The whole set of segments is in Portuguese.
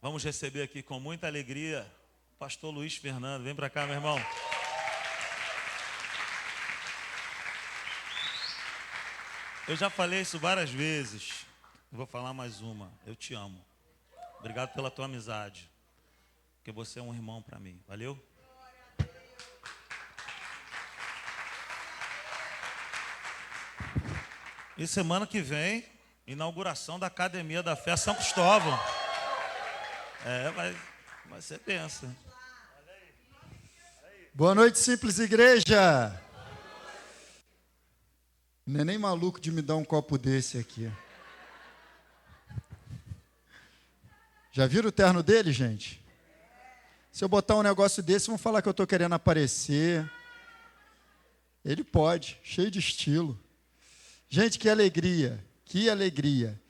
Vamos receber aqui com muita alegria o pastor Luiz Fernando. Vem para cá, meu irmão. Eu já falei isso várias vezes. Eu vou falar mais uma. Eu te amo. Obrigado pela tua amizade. Porque você é um irmão para mim. Valeu? E semana que vem, inauguração da Academia da Fé São Cristóvão. Vai ser benção. Boa noite, Simples Igreja. Não é nem maluco de me dar um copo desse aqui. Já viram o terno dele, gente? Se eu botar um negócio desse, vão falar que eu estou querendo aparecer. Ele pode, cheio de estilo. Gente, que alegria, que alegria.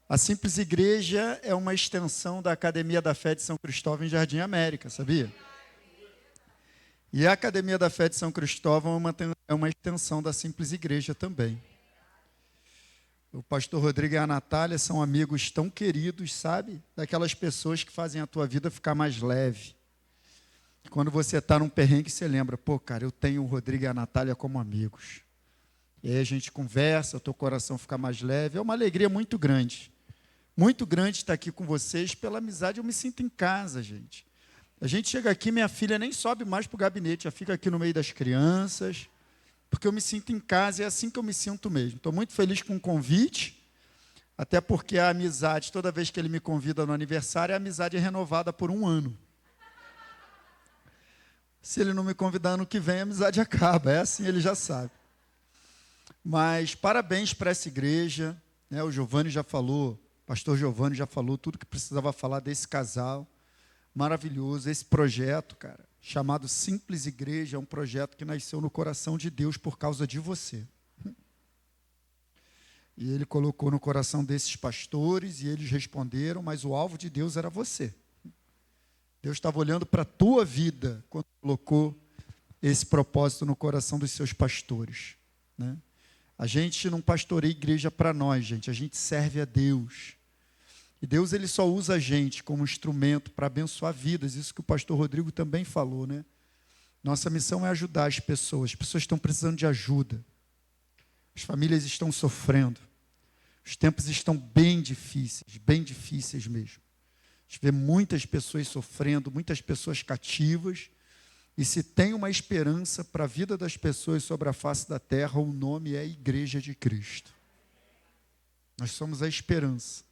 A Simples Igreja é uma extensão da Academia da Fé de São Cristóvão em Jardim América, sabia? E a Academia da Fé de São Cristóvão é uma extensão da Simples Igreja também. O pastor Rodrigo e a Natália são amigos tão queridos, sabe? Daquelas pessoas que fazem a tua vida ficar mais leve. Quando você está num perrengue, você lembra, pô, cara, eu tenho o Rodrigo e a Natália como amigos. E aí a gente conversa, o teu coração fica mais leve. É uma alegria muito grande. Muito grande estar aqui com vocês. Pela amizade, eu me sinto em casa, gente. A gente chega aqui, minha filha nem sobe mais para o gabinete, já fica aqui no meio das crianças, porque eu me sinto em casa, é assim que eu me sinto mesmo. Estou muito feliz com o convite, até porque a amizade, toda vez que ele me convida no aniversário, a amizade é renovada por 1 ano. Se ele não me convidar ano que vem, a amizade acaba, é assim, ele já sabe. Mas parabéns para essa igreja, né? O Giovanni já falou, o pastor Giovanni já falou tudo que precisava falar desse casal. Maravilhoso, esse projeto, cara, chamado Simples Igreja, é um projeto que nasceu no coração de Deus por causa de você. E ele colocou no coração desses pastores e eles responderam, mas o alvo de Deus era você. Deus estava olhando para a tua vida quando colocou esse propósito no coração dos seus pastores, né? A gente não pastoreia igreja para nós, gente, a gente serve a Deus. E Deus, ele só usa a gente como instrumento para abençoar vidas. Isso que o pastor Rodrigo também falou, né? Nossa missão é ajudar as pessoas estão precisando de ajuda. As famílias estão sofrendo. Os tempos estão bem difíceis mesmo. A gente vê muitas pessoas sofrendo, muitas pessoas cativas. E se tem uma esperança para a vida das pessoas sobre a face da terra, o nome é Igreja de Cristo. Nós somos a esperança.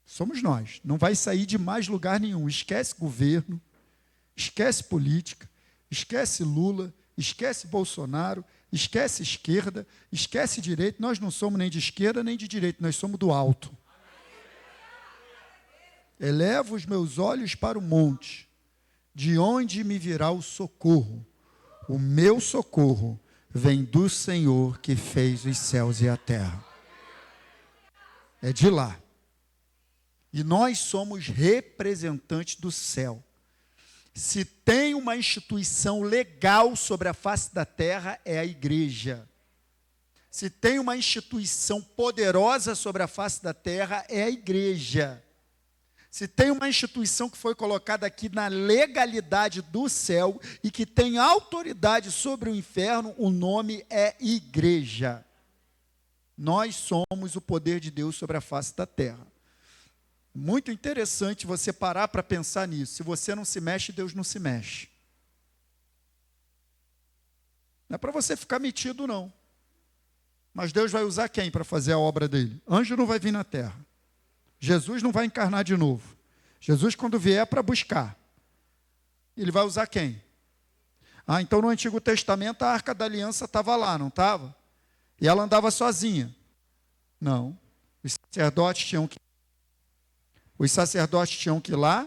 Somos nós. Não vai sair de mais lugar nenhum. Esquece governo, esquece política, esquece Lula, esquece Bolsonaro, esquece esquerda, esquece direita. Nós não somos nem de esquerda nem de direita, nós somos do alto. Elevo os meus olhos para o monte, de onde me virá o socorro. O meu socorro vem do Senhor que fez os céus e a terra. É de lá. E nós somos representantes do céu. Se tem uma instituição legal sobre a face da terra, é a igreja. Se tem uma instituição poderosa sobre a face da terra, é a igreja. Se tem uma instituição que foi colocada aqui na legalidade do céu e que tem autoridade sobre o inferno, o nome é igreja. Nós somos o poder de Deus sobre a face da terra. Muito interessante você parar para pensar nisso. Se você não se mexe, Deus não se mexe. Não é para você ficar metido, não. Mas Deus vai usar quem para fazer a obra dele? Anjo não vai vir na terra. Jesus não vai encarnar de novo. Jesus, quando vier, é para buscar. Ele vai usar quem? Então no Antigo Testamento a Arca da Aliança estava lá, não estava? E ela andava sozinha. Não. Os sacerdotes tinham que ir lá,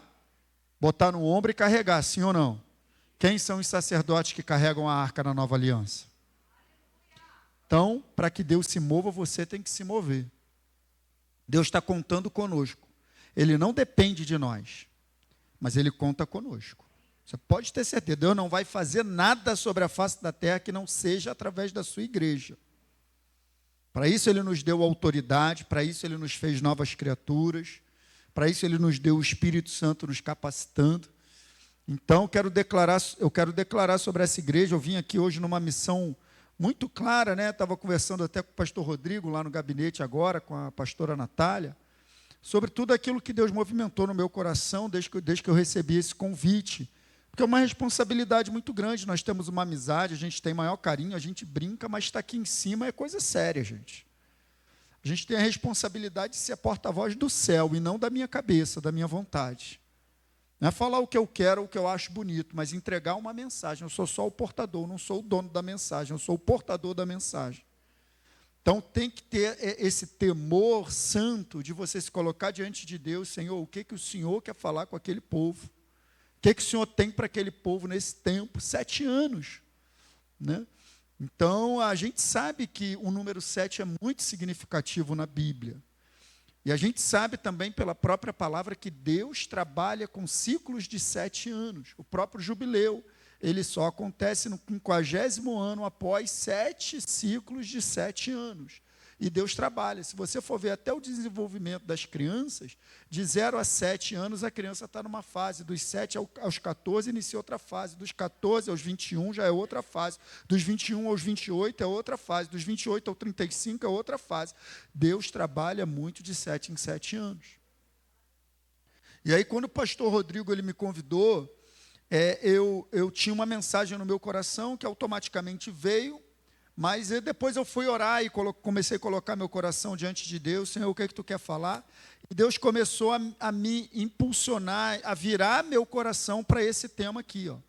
botar no ombro e carregar, sim ou não? Quem são os sacerdotes que carregam a arca na nova aliança? Então, para que Deus se mova, você tem que se mover. Deus está contando conosco. Ele não depende de nós, mas Ele conta conosco. Você pode ter certeza, Deus não vai fazer nada sobre a face da terra que não seja através da sua igreja. Para isso Ele nos deu autoridade, para isso Ele nos fez novas criaturas, Para isso ele nos deu o Espírito Santo nos capacitando. Então, eu quero declarar sobre essa igreja. Eu vim aqui hoje numa missão muito clara, né? Estava conversando até com o pastor Rodrigo lá no gabinete agora, com a pastora Natália, sobre tudo aquilo que Deus movimentou no meu coração desde que eu recebi esse convite. Porque é uma responsabilidade muito grande. Nós temos uma amizade, a gente tem maior carinho, a gente brinca, mas está aqui em cima é coisa séria, gente. A gente tem a responsabilidade de ser a porta-voz do céu e não da minha cabeça, da minha vontade. Não é falar o que eu quero, o que eu acho bonito, mas entregar uma mensagem. Eu sou só o portador, não sou o dono da mensagem, eu sou o portador da mensagem. Então tem que ter esse temor santo de você se colocar diante de Deus. Senhor, o que o Senhor quer falar com aquele povo? O que o Senhor tem para aquele povo nesse tempo? 7 anos. Né? Então, a gente sabe que o número 7 é muito significativo na Bíblia. E a gente sabe também pela própria palavra que Deus trabalha com ciclos de 7 anos. O próprio jubileu, ele só acontece no 50º ano após 7 ciclos de 7 anos. E Deus trabalha. Se você for ver até o desenvolvimento das crianças, de 0 a 7 anos, a criança está numa fase. Dos 7 aos 14, inicia outra fase. Dos 14 aos 21, já é outra fase. Dos 21 aos 28, é outra fase. Dos 28 ao 35, é outra fase. Deus trabalha muito de 7 em 7 anos. E aí, quando o pastor Rodrigo ele me convidou, eu tinha uma mensagem no meu coração que automaticamente veio. Mas depois eu fui orar e comecei a colocar meu coração diante de Deus. Senhor, o que é que tu quer falar? E Deus começou a me impulsionar, a virar meu coração para esse tema aqui. Ó.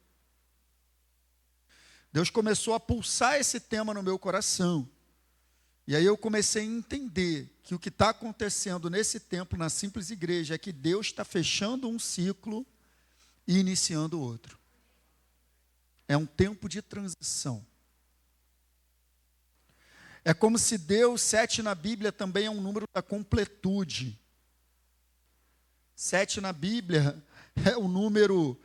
Deus começou a pulsar esse tema no meu coração. E aí eu comecei a entender que o que está acontecendo nesse tempo, na simples igreja, é que Deus está fechando um ciclo e iniciando outro. É um tempo de transição. É como se Deus, 7 na Bíblia também é um número da completude. 7 na Bíblia é o número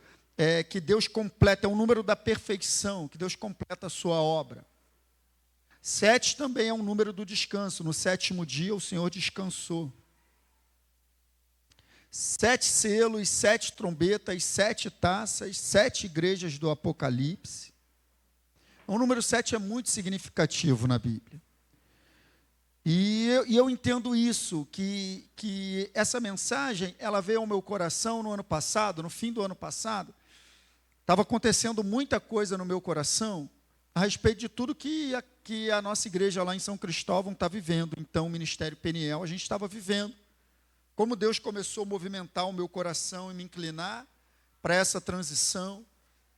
que Deus completa, é o número da perfeição, que Deus completa a sua obra. 7 também é um número do descanso. No 7º dia o Senhor descansou. 7 selos, 7 trombetas, 7 taças, 7 igrejas do Apocalipse. O número 7 é muito significativo na Bíblia. E eu entendo isso, que essa mensagem, ela veio ao meu coração no ano passado, no fim do ano passado. Estava acontecendo muita coisa no meu coração a respeito de tudo que a nossa igreja lá em São Cristóvão está vivendo. Então, o Ministério Peniel, a gente estava vivendo. Como Deus começou a movimentar o meu coração e me inclinar para essa transição,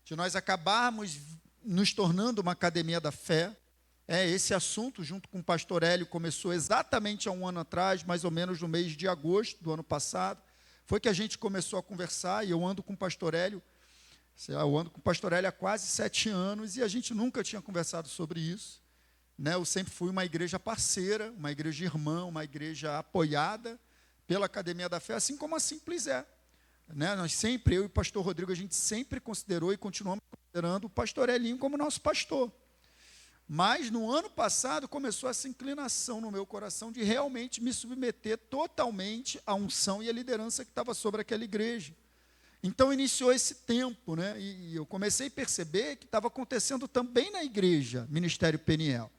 de nós acabarmos nos tornando uma academia da fé. Esse assunto, junto com o pastor Hélio, começou exatamente há um ano atrás, mais ou menos no mês de agosto do ano passado. Foi que a gente começou a conversar, e eu ando com o pastor Hélio há quase 7 anos, e a gente nunca tinha conversado sobre isso. Né? Eu sempre fui uma igreja parceira, uma igreja irmã, uma igreja apoiada pela Academia da Fé, assim como a Simples é. Né? Eu e o pastor Rodrigo, a gente sempre considerou e continuamos considerando o pastor Elinho como nosso pastor. Mas no ano passado começou essa inclinação no meu coração de realmente me submeter totalmente à unção e à liderança que estava sobre aquela igreja. Então iniciou esse tempo, né? E eu comecei a perceber que estava acontecendo também na igreja, Ministério Peniel.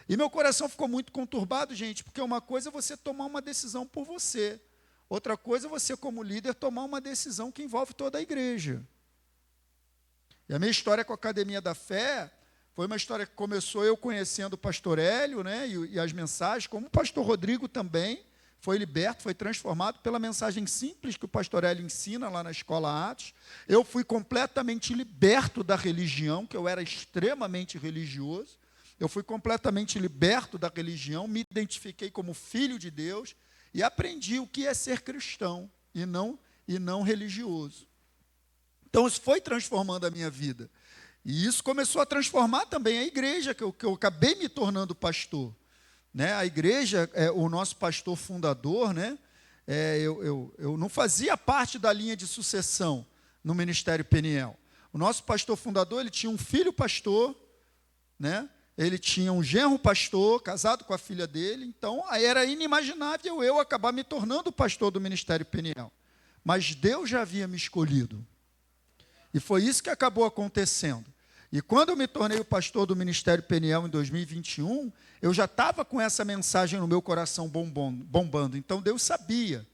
E meu coração ficou muito conturbado, gente, porque uma coisa é você tomar uma decisão por você. Outra coisa é você, como líder, tomar uma decisão que envolve toda a igreja. E a minha história com a Academia da Fé foi uma história que começou eu conhecendo o pastor Hélio, né, e as mensagens, como o pastor Rodrigo também foi liberto, foi transformado pela mensagem simples que o pastor Hélio ensina lá na Escola Atos. Eu fui completamente liberto da religião, que eu era extremamente religioso. Eu fui completamente liberto da religião, me identifiquei como filho de Deus e aprendi o que é ser cristão e não religioso. Então, isso foi transformando a minha vida. E isso começou a transformar também a igreja, que eu acabei me tornando pastor. Né? A igreja, o nosso pastor fundador, né? Eu não fazia parte da linha de sucessão no Ministério Peniel. O nosso pastor fundador, ele tinha um filho pastor, né? ele tinha um genro pastor, casado com a filha dele, então aí era inimaginável eu acabar me tornando pastor do Ministério Peniel. Mas Deus já havia me escolhido. E foi isso que acabou acontecendo. E quando eu me tornei o pastor do Ministério Peniel em 2021, eu já estava com essa mensagem no meu coração bombando. Então Deus sabia.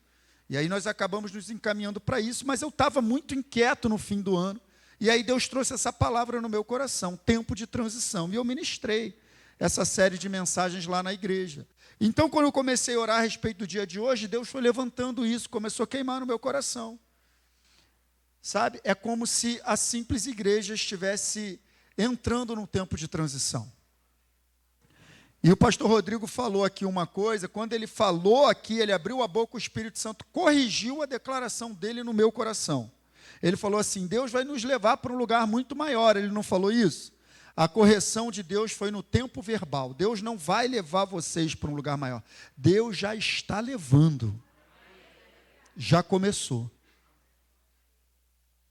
E aí nós acabamos nos encaminhando para isso, mas eu estava muito inquieto no fim do ano. E aí Deus trouxe essa palavra no meu coração, tempo de transição. E eu ministrei essa série de mensagens lá na igreja. Então, quando eu comecei a orar a respeito do dia de hoje, Deus foi levantando isso, começou a queimar no meu coração. Sabe? É como se a simples igreja estivesse entrando num tempo de transição. E o pastor Rodrigo falou aqui uma coisa, quando ele falou aqui, ele abriu a boca, o Espírito Santo corrigiu a declaração dele no meu coração. Ele falou assim, Deus vai nos levar para um lugar muito maior, ele não falou isso? A correção de Deus foi no tempo verbal, Deus não vai levar vocês para um lugar maior, Deus já está levando, já começou.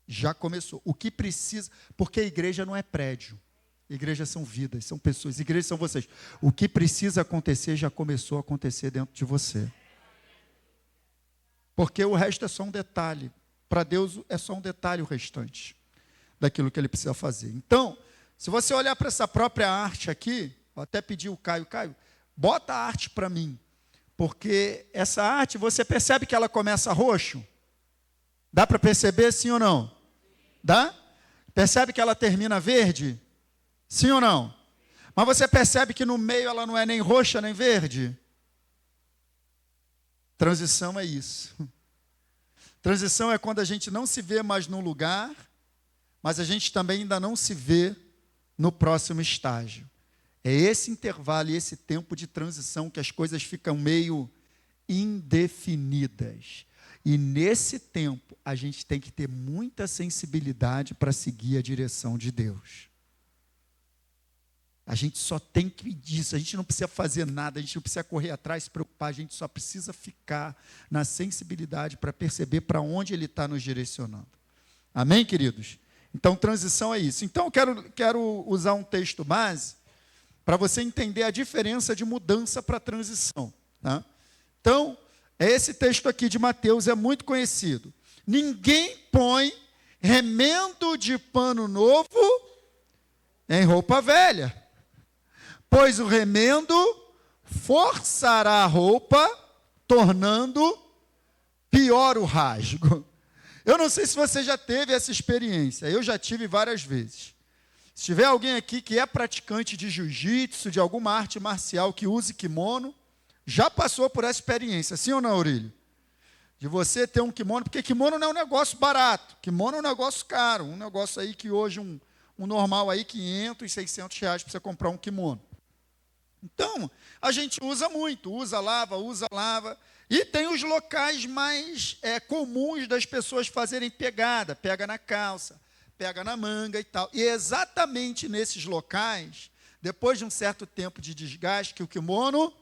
Já começou. O que precisa, porque a igreja não é prédio. Igrejas são vidas, são pessoas. Igrejas são vocês. O que precisa acontecer já começou a acontecer dentro de você. Porque o resto é só um detalhe. Para Deus é só um detalhe o restante daquilo que Ele precisa fazer. Então, se você olhar para essa própria arte aqui, vou até pedir o Caio, bota a arte para mim. Porque essa arte, você percebe que ela começa roxo? Dá para perceber, sim ou não? Dá? Percebe que ela termina verde? Sim ou não? Mas você percebe que no meio ela não é nem roxa nem verde? Transição é isso. Transição é quando a gente não se vê mais num lugar, mas a gente também ainda não se vê no próximo estágio. É esse intervalo e esse tempo de transição que as coisas ficam meio indefinidas. E nesse tempo, a gente tem que ter muita sensibilidade para seguir a direção de Deus. A gente só tem que pedir isso, a gente não precisa fazer nada, a gente não precisa correr atrás, se preocupar, a gente só precisa ficar na sensibilidade para perceber para onde Ele está nos direcionando. Amém, queridos? Então, transição é isso. Então, eu quero usar um texto base para você entender a diferença de mudança para transição. Tá? Então, esse texto aqui de Mateus é muito conhecido. Ninguém põe remendo de pano novo em roupa velha, pois o remendo forçará a roupa, tornando pior o rasgo. Eu não sei se você já teve essa experiência, eu já tive várias vezes. Se tiver alguém aqui que é praticante de jiu-jitsu, de alguma arte marcial que use kimono, já passou por essa experiência, sim ou não, Aurílio? De você ter um kimono, porque kimono não é um negócio barato, kimono é um negócio caro, um negócio aí que hoje, um normal aí, 500, 600 reais para você comprar um kimono. Então, a gente usa muito, usa, lava, e tem os locais mais comuns das pessoas fazerem pegada, pega na calça, pega na manga e tal. E é exatamente nesses locais, depois de um certo tempo de desgaste, que o kimono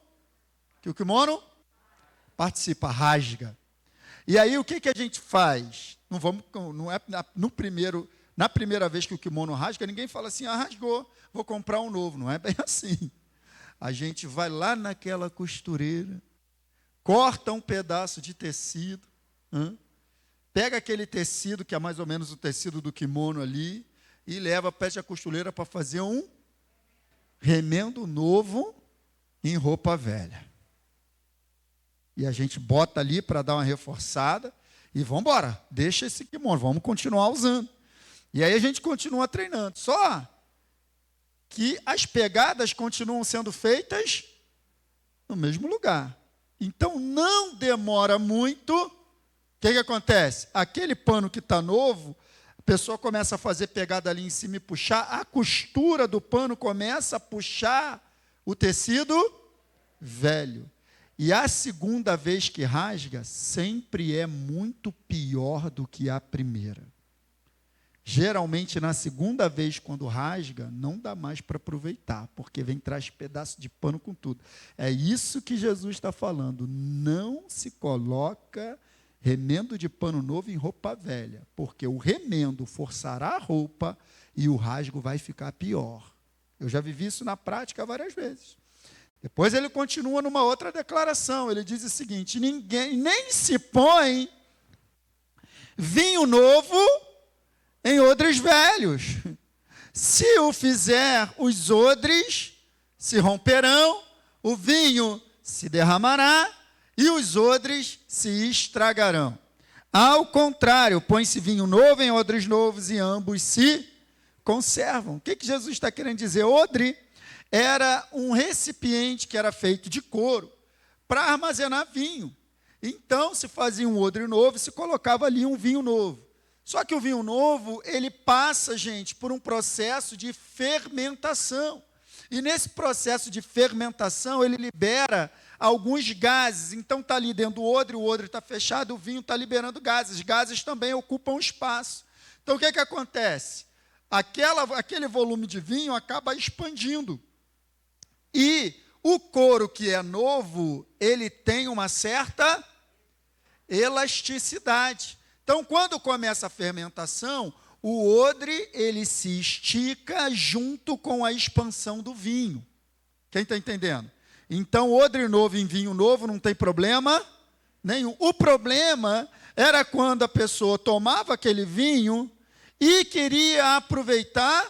participa, rasga. E aí o que a gente faz? Na primeira vez que o kimono rasga, ninguém fala assim, rasgou, vou comprar um novo. Não é bem assim. A gente vai lá naquela costureira, corta um pedaço de tecido, pega aquele tecido, que é mais ou menos o tecido do kimono ali, e pede a costureira para fazer um remendo novo em roupa velha. E a gente bota ali para dar uma reforçada e vamos embora, deixa esse kimono, vamos continuar usando. E aí a gente continua treinando. Só que as pegadas continuam sendo feitas no mesmo lugar. Então não demora muito. O que acontece? Aquele pano que está novo, a pessoa começa a fazer pegada ali em cima e puxar, a costura do pano começa a puxar o tecido velho. E a segunda vez que rasga, sempre é muito pior do que a primeira. Geralmente, na segunda vez, quando rasga, não dá mais para aproveitar, porque traz pedaço de pano com tudo. É isso que Jesus está falando. Não se coloca remendo de pano novo em roupa velha, porque o remendo forçará a roupa e o rasgo vai ficar pior. Eu já vivi isso na prática várias vezes. Depois ele continua numa outra declaração. Ele diz o seguinte: ninguém nem se põe vinho novo em odres velhos. Se o fizer, os odres se romperão, o vinho se derramará e os odres se estragarão. Ao contrário, põe-se vinho novo em odres novos e ambos se conservam. O que Jesus está querendo dizer? Odre era um recipiente que era feito de couro para armazenar vinho. Então, se fazia um odre novo, se colocava ali um vinho novo. Só que o vinho novo, ele passa, gente, por um processo de fermentação. E nesse processo de fermentação, ele libera alguns gases. Então, está ali dentro do odre, o odre está fechado, o vinho está liberando gases. Gases também ocupam espaço. Então, o que acontece? Aquele volume de vinho acaba expandindo. E o couro que é novo, ele tem uma certa elasticidade. Então, quando começa a fermentação, o odre, ele se estica junto com a expansão do vinho. Quem está entendendo? Então, odre novo em vinho novo não tem problema nenhum. O problema era quando a pessoa tomava aquele vinho e queria aproveitar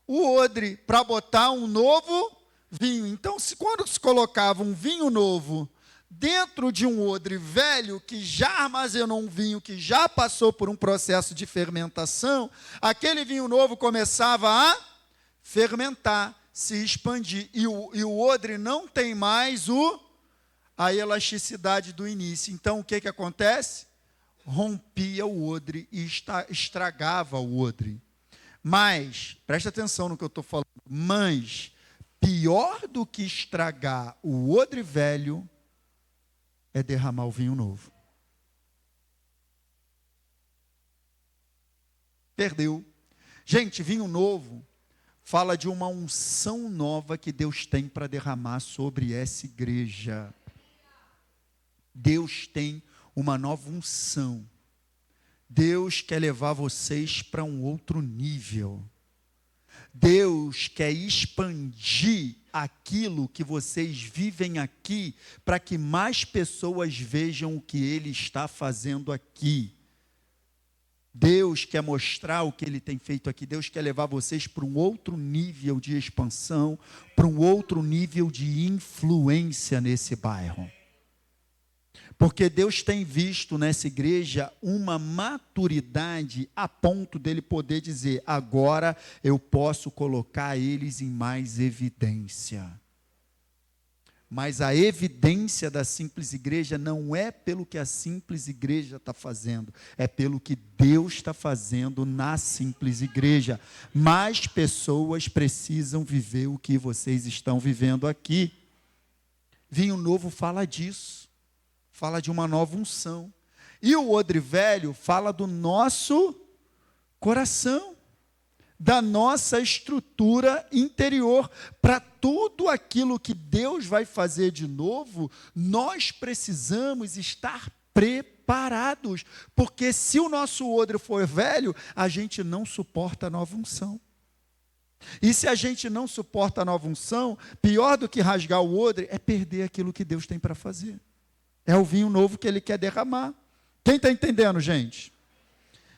o odre para botar um novo vinho. Então, quando se colocava um vinho novo dentro de um odre velho, que já armazenou um vinho, que já passou por um processo de fermentação, aquele vinho novo começava a fermentar, se expandir. E o odre não tem mais a elasticidade do início. Então, o que acontece? Rompia o odre e estragava o odre. Mas, presta atenção no que eu estou falando, mas pior do que estragar o odre velho é derramar o vinho novo. Perdeu. Gente, vinho novo fala de uma unção nova que Deus tem para derramar sobre essa igreja. Deus tem uma nova unção. Deus quer levar vocês para um outro nível. Deus quer expandir aquilo que vocês vivem aqui, para que mais pessoas vejam o que Ele está fazendo aqui. Deus quer mostrar o que Ele tem feito aqui. Deus quer levar vocês para um outro nível de expansão, para um outro nível de influência nesse bairro. Porque Deus tem visto nessa igreja uma maturidade a ponto dele poder dizer: agora eu posso colocar eles em mais evidência. Mas a evidência da simples igreja não é pelo que a simples igreja está fazendo, é pelo que Deus está fazendo na simples igreja. Mais pessoas precisam viver o que vocês estão vivendo aqui. Vinho novo fala disso. Fala de uma nova unção. E o odre velho fala do nosso coração, da nossa estrutura interior. Para tudo aquilo que Deus vai fazer de novo, nós precisamos estar preparados. Porque se o nosso odre for velho, a gente não suporta a nova unção. E se a gente não suporta a nova unção, pior do que rasgar o odre é perder aquilo que Deus tem para fazer. É o vinho novo que Ele quer derramar. Quem está entendendo, gente?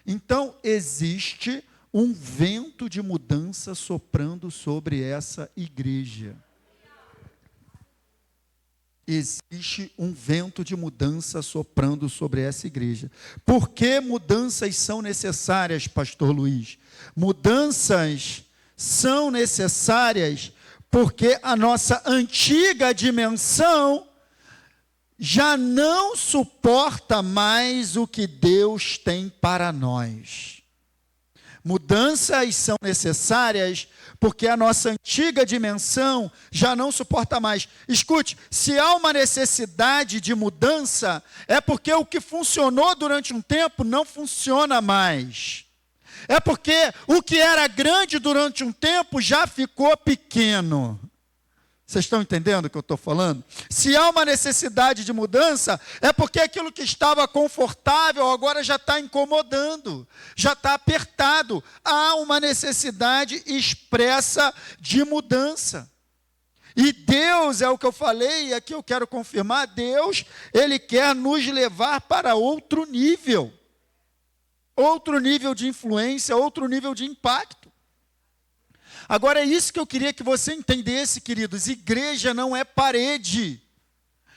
Então, existe um vento de mudança soprando sobre essa igreja. Existe um vento de mudança soprando sobre essa igreja. Por que mudanças são necessárias, pastor Luiz? Mudanças são necessárias porque a nossa antiga dimensão já não suporta mais o que Deus tem para nós. Mudanças são necessárias porque a nossa antiga dimensão já não suporta mais. Escute, se há uma necessidade de mudança, é porque o que funcionou durante um tempo não funciona mais. É porque o que era grande durante um tempo já ficou pequeno. Vocês estão entendendo o que eu estou falando? Se há uma necessidade de mudança, é porque aquilo que estava confortável agora já está incomodando, já está apertado. Há uma necessidade expressa de mudança. E Deus, é o que eu falei, e aqui eu quero confirmar, Deus, Ele quer nos levar para outro nível de influência, outro nível de impacto. Agora é isso que eu queria que você entendesse, queridos. Igreja não é parede.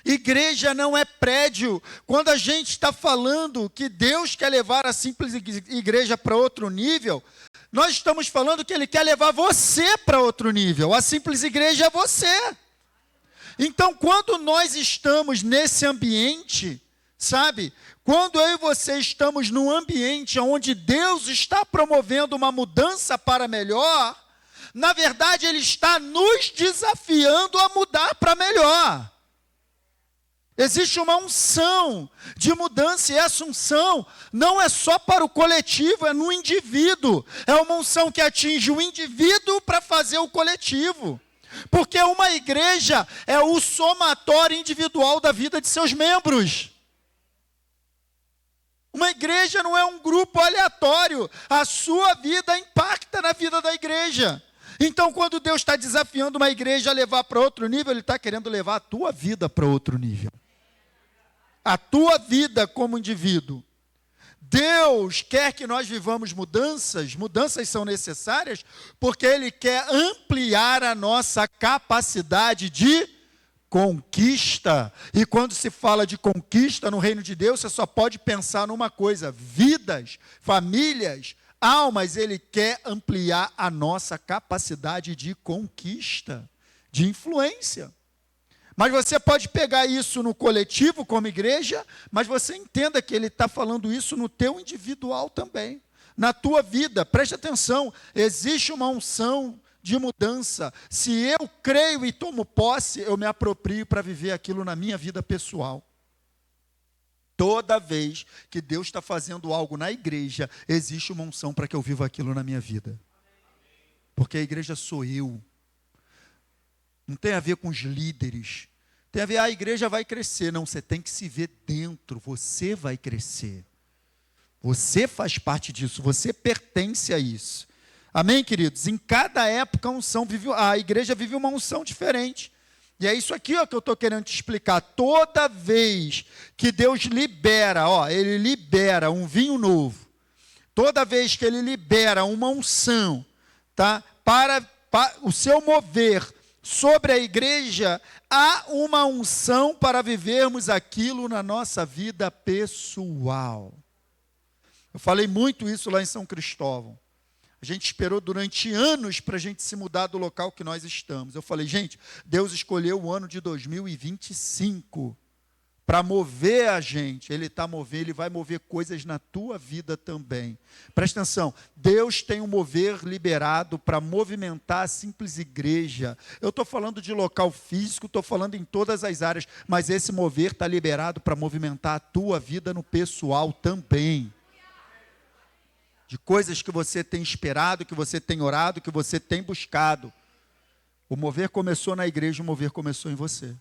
Igreja não é prédio. Quando a gente está falando que Deus quer levar a simples igreja para outro nível, nós estamos falando que Ele quer levar você para outro nível. A simples igreja é você. Então, quando nós estamos nesse ambiente, sabe? Quando eu e você estamos num ambiente onde Deus está promovendo uma mudança para melhor, na verdade, Ele está nos desafiando a mudar para melhor. Existe uma unção de mudança, e essa unção não é só para o coletivo, é no indivíduo. É uma unção que atinge o indivíduo para fazer o coletivo. Porque uma igreja é o somatório individual da vida de seus membros. Uma igreja não é um grupo aleatório. A sua vida impacta na vida da igreja. Então, quando Deus está desafiando uma igreja a levar para outro nível, Ele está querendo levar a tua vida para outro nível. A tua vida como indivíduo. Deus quer que nós vivamos mudanças são necessárias, porque Ele quer ampliar a nossa capacidade de conquista. E quando se fala de conquista no reino de Deus, você só pode pensar numa coisa: vidas, famílias, almas. Ele quer ampliar a nossa capacidade de conquista, de influência. Mas você pode pegar isso no coletivo como igreja, mas você entenda que Ele está falando isso no teu individual também. Na tua vida, preste atenção, existe uma unção de mudança. Se eu creio e tomo posse, eu me aproprio para viver aquilo na minha vida pessoal. Toda vez que Deus está fazendo algo na igreja, existe uma unção para que eu viva aquilo na minha vida. Porque a igreja sou eu. Não tem a ver com os líderes. Tem a ver, a igreja vai crescer. Não, você tem que se ver dentro. Você vai crescer. Você faz parte disso. Você pertence a isso. Amém, queridos? Em cada época a igreja vive uma unção diferente. E é isso aqui que eu estou querendo te explicar. Toda vez que Deus libera, Ele libera um vinho novo. Toda vez que Ele libera uma unção, tá? Para o seu mover sobre a igreja, há uma unção para vivermos aquilo na nossa vida pessoal. Eu falei muito isso lá em São Cristóvão. A gente esperou durante anos para a gente se mudar do local que nós estamos. Eu falei, gente, Deus escolheu o ano de 2025 para mover a gente. Ele está movendo, Ele vai mover coisas na tua vida também. Presta atenção, Deus tem um mover liberado para movimentar a simples igreja. Eu estou falando de local físico, estou falando em todas as áreas, mas esse mover está liberado para movimentar a tua vida no pessoal também. De coisas que você tem esperado, que você tem orado, que você tem buscado. O mover começou na igreja, o mover começou em você.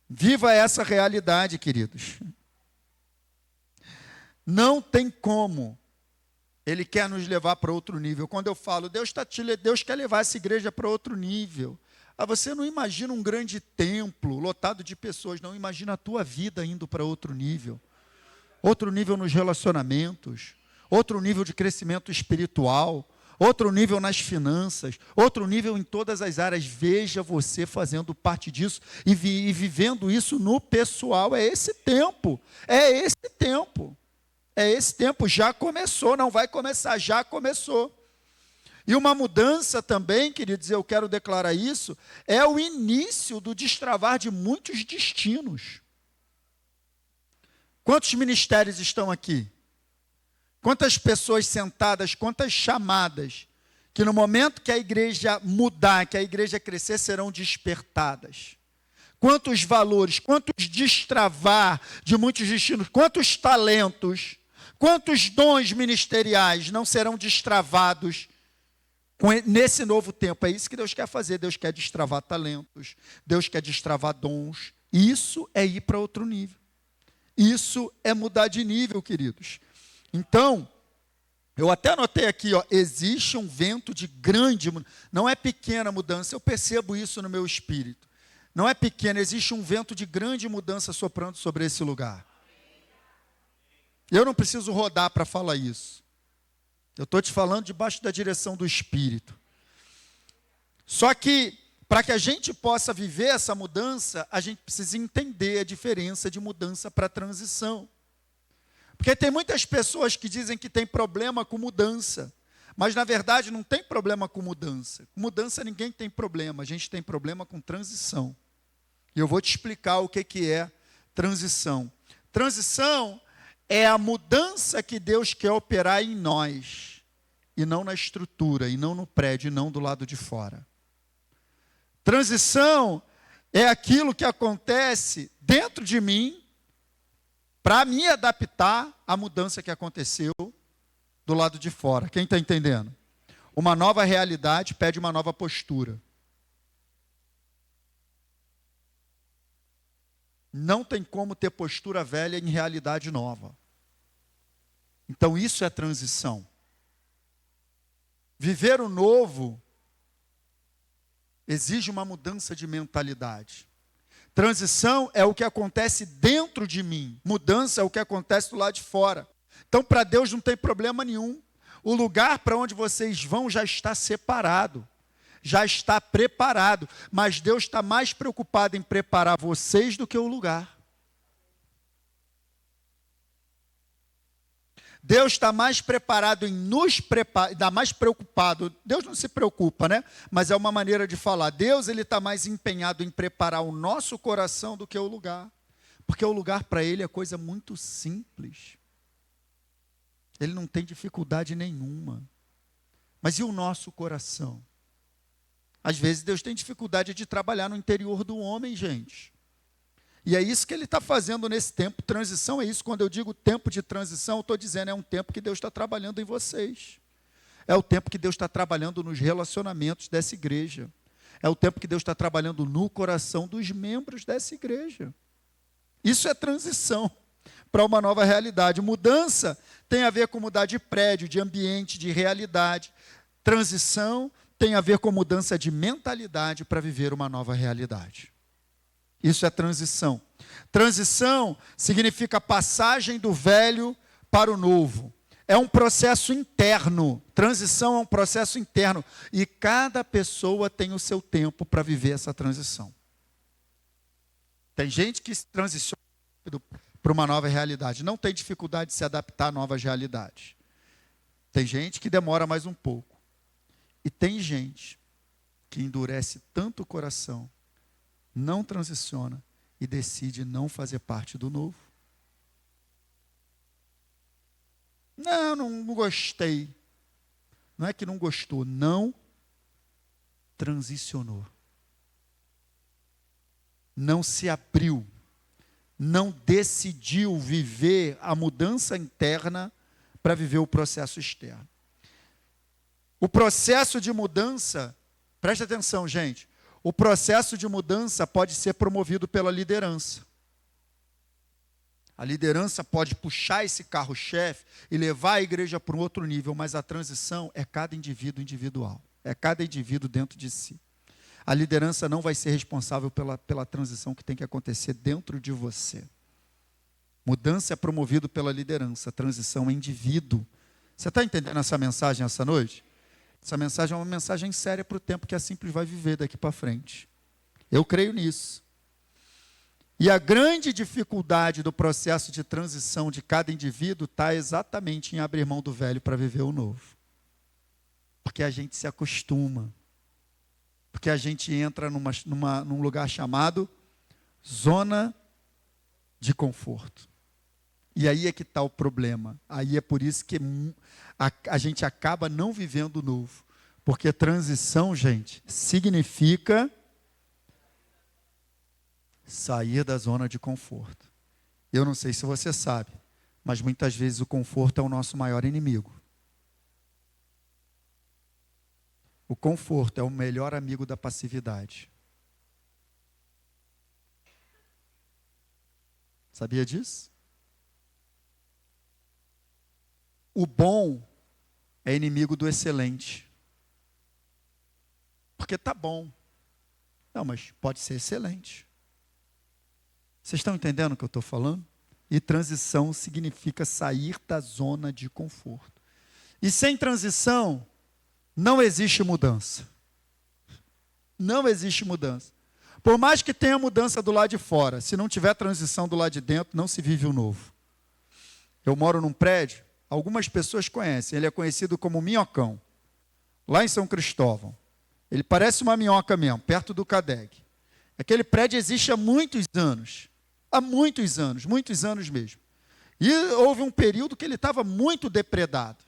Viva essa realidade, queridos. Não tem como. Ele quer nos levar para outro nível. Quando eu falo, Deus quer levar essa igreja para outro nível. Você não imagina um grande templo lotado de pessoas, não. Imagina a tua vida indo para outro nível. Outro nível nos relacionamentos, outro nível de crescimento espiritual, outro nível nas finanças, outro nível em todas as áreas. Veja você fazendo parte disso e vivendo isso no pessoal. É esse tempo, já começou, não vai começar, já começou. E uma mudança também, queridos, eu quero declarar isso, é o início do destravar de muitos destinos. Quantos ministérios estão aqui? Quantas pessoas sentadas, quantas chamadas, que no momento que a igreja mudar, que a igreja crescer, serão despertadas? Quantos valores, quantos destravar de muitos destinos, quantos talentos, quantos dons ministeriais não serão destravados Nesse novo tempo, é isso que Deus quer fazer. Deus quer destravar talentos, Deus quer destravar dons. Isso é ir para outro nível. Isso é mudar de nível, queridos. Então, eu até anotei aqui, existe um vento de grande, não é pequena mudança, eu percebo isso no meu espírito. Não é pequena, existe um vento de grande mudança soprando sobre esse lugar. Eu não preciso rodar para falar isso. Eu estou te falando debaixo da direção do Espírito. Só que, para que a gente possa viver essa mudança, a gente precisa entender a diferença de mudança para transição. Porque tem muitas pessoas que dizem que tem problema com mudança. Mas, na verdade, não tem problema com mudança. Com mudança ninguém tem problema, a gente tem problema com transição. E eu vou te explicar o que é transição. Transição é a mudança que Deus quer operar em nós, e não na estrutura, e não no prédio, e não do lado de fora. Transição é aquilo que acontece dentro de mim, para me adaptar à mudança que aconteceu do lado de fora. Quem está entendendo? Uma nova realidade pede uma nova postura. Não tem como ter postura velha em realidade nova. Então isso é transição. Viver o novo exige uma mudança de mentalidade. Transição é o que acontece dentro de mim. Mudança é o que acontece do lado de fora. Então para Deus não tem problema nenhum. O lugar para onde vocês vão já está separado. Já está preparado, mas Deus está mais preocupado em preparar vocês do que o lugar. Deus está mais preparado em nos preparar, está mais preocupado, Deus não se preocupa, né? Mas é uma maneira de falar, Deus ele está mais empenhado em preparar o nosso coração do que o lugar, porque o lugar para Ele é coisa muito simples, Ele não tem dificuldade nenhuma, mas e o nosso coração? Às vezes Deus tem dificuldade de trabalhar no interior do homem, gente. E é isso que Ele está fazendo nesse tempo. Transição é isso. Quando eu digo tempo de transição, eu estou dizendo, é um tempo que Deus está trabalhando em vocês. É o tempo que Deus está trabalhando nos relacionamentos dessa igreja. É o tempo que Deus está trabalhando no coração dos membros dessa igreja. Isso é transição para uma nova realidade. Mudança tem a ver com mudar de prédio, de ambiente, de realidade. Transição tem a ver com mudança de mentalidade para viver uma nova realidade. Isso é transição. Transição significa passagem do velho para o novo. É um processo interno. Transição é um processo interno. E cada pessoa tem o seu tempo para viver essa transição. Tem gente que se transiciona para uma nova realidade. Não tem dificuldade de se adaptar a novas realidades. Tem gente que demora mais um pouco. E tem gente que endurece tanto o coração, não transiciona e decide não fazer parte do novo. Não gostei. Não é que não gostou, não transicionou. Não se abriu. Não decidiu viver a mudança interna para viver o processo externo. O processo de mudança, preste atenção, gente, o processo de mudança pode ser promovido pela liderança. A liderança pode puxar esse carro-chefe e levar a igreja para um outro nível, mas a transição é cada indivíduo individual, é cada indivíduo dentro de si. A liderança não vai ser responsável pela transição que tem que acontecer dentro de você. Mudança é promovido pela liderança, transição é indivíduo. Você está entendendo essa mensagem essa noite? Essa mensagem é uma mensagem séria para o tempo que a Simples vai viver daqui para frente. Eu creio nisso. E a grande dificuldade do processo de transição de cada indivíduo está exatamente em abrir mão do velho para viver o novo. Porque a gente se acostuma. Porque a gente entra num lugar chamado zona de conforto. E aí é que está o problema. Aí é por isso que a gente acaba não vivendo o novo. Porque transição, gente, significa sair da zona de conforto. Eu não sei se você sabe, mas muitas vezes o conforto é o nosso maior inimigo. O conforto é o melhor amigo da passividade. Sabia disso? O bom é inimigo do excelente. Porque tá bom. Não, mas pode ser excelente. Vocês estão entendendo o que eu estou falando? E transição significa sair da zona de conforto. E sem transição, não existe mudança. Não existe mudança. Por mais que tenha mudança do lado de fora, se não tiver transição do lado de dentro, não se vive o novo. Eu moro num prédio, algumas pessoas conhecem, ele é conhecido como Minhocão, lá em São Cristóvão. Ele parece uma minhoca mesmo, perto do CADEG. Aquele prédio existe há muitos anos muitos anos mesmo. E houve um período que ele estava muito depredado.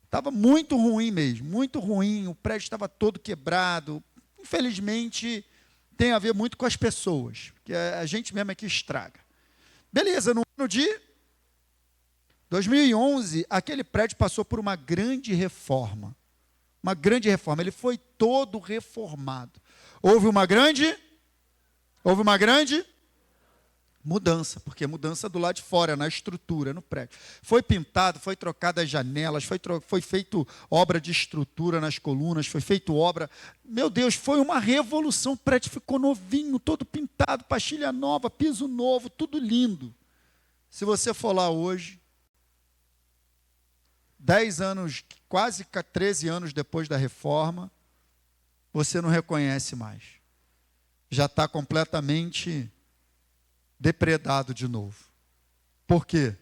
Estava muito ruim mesmo, muito ruim, o prédio estava todo quebrado. Infelizmente, tem a ver muito com as pessoas, que a gente mesmo é que estraga. Beleza, no ano de 2011, aquele prédio passou por uma grande reforma. Uma grande reforma, ele foi todo reformado. Houve uma grande mudança, porque mudança do lado de fora, na estrutura, no prédio. Foi pintado, foi trocado as janelas, foi feito obra de estrutura nas colunas, foi feito obra... Meu Deus, foi uma revolução, o prédio ficou novinho, todo pintado, pastilha nova, piso novo, tudo lindo. Se você for lá hoje, 10 anos, quase 13 anos depois da reforma, você não reconhece mais. Já está completamente depredado de novo. Por quê?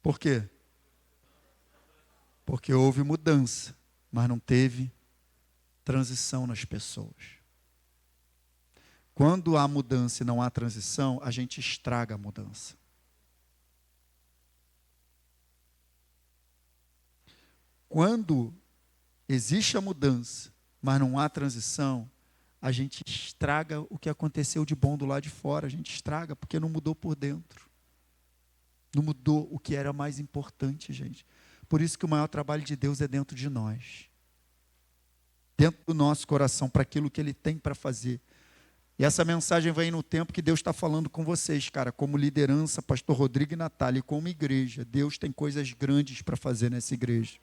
Por quê? Porque houve mudança, mas não teve transição nas pessoas. Quando há mudança e não há transição, a gente estraga a mudança. Quando existe a mudança, mas não há transição, a gente estraga o que aconteceu de bom do lado de fora. A gente estraga porque não mudou por dentro. Não mudou o que era mais importante, gente. Por isso que o maior trabalho de Deus é dentro de nós. Dentro do nosso coração, para aquilo que Ele tem para fazer. E essa mensagem vem no tempo que Deus está falando com vocês, cara, como liderança, pastor Rodrigo e Natália, e como igreja. Deus tem coisas grandes para fazer nessa igreja.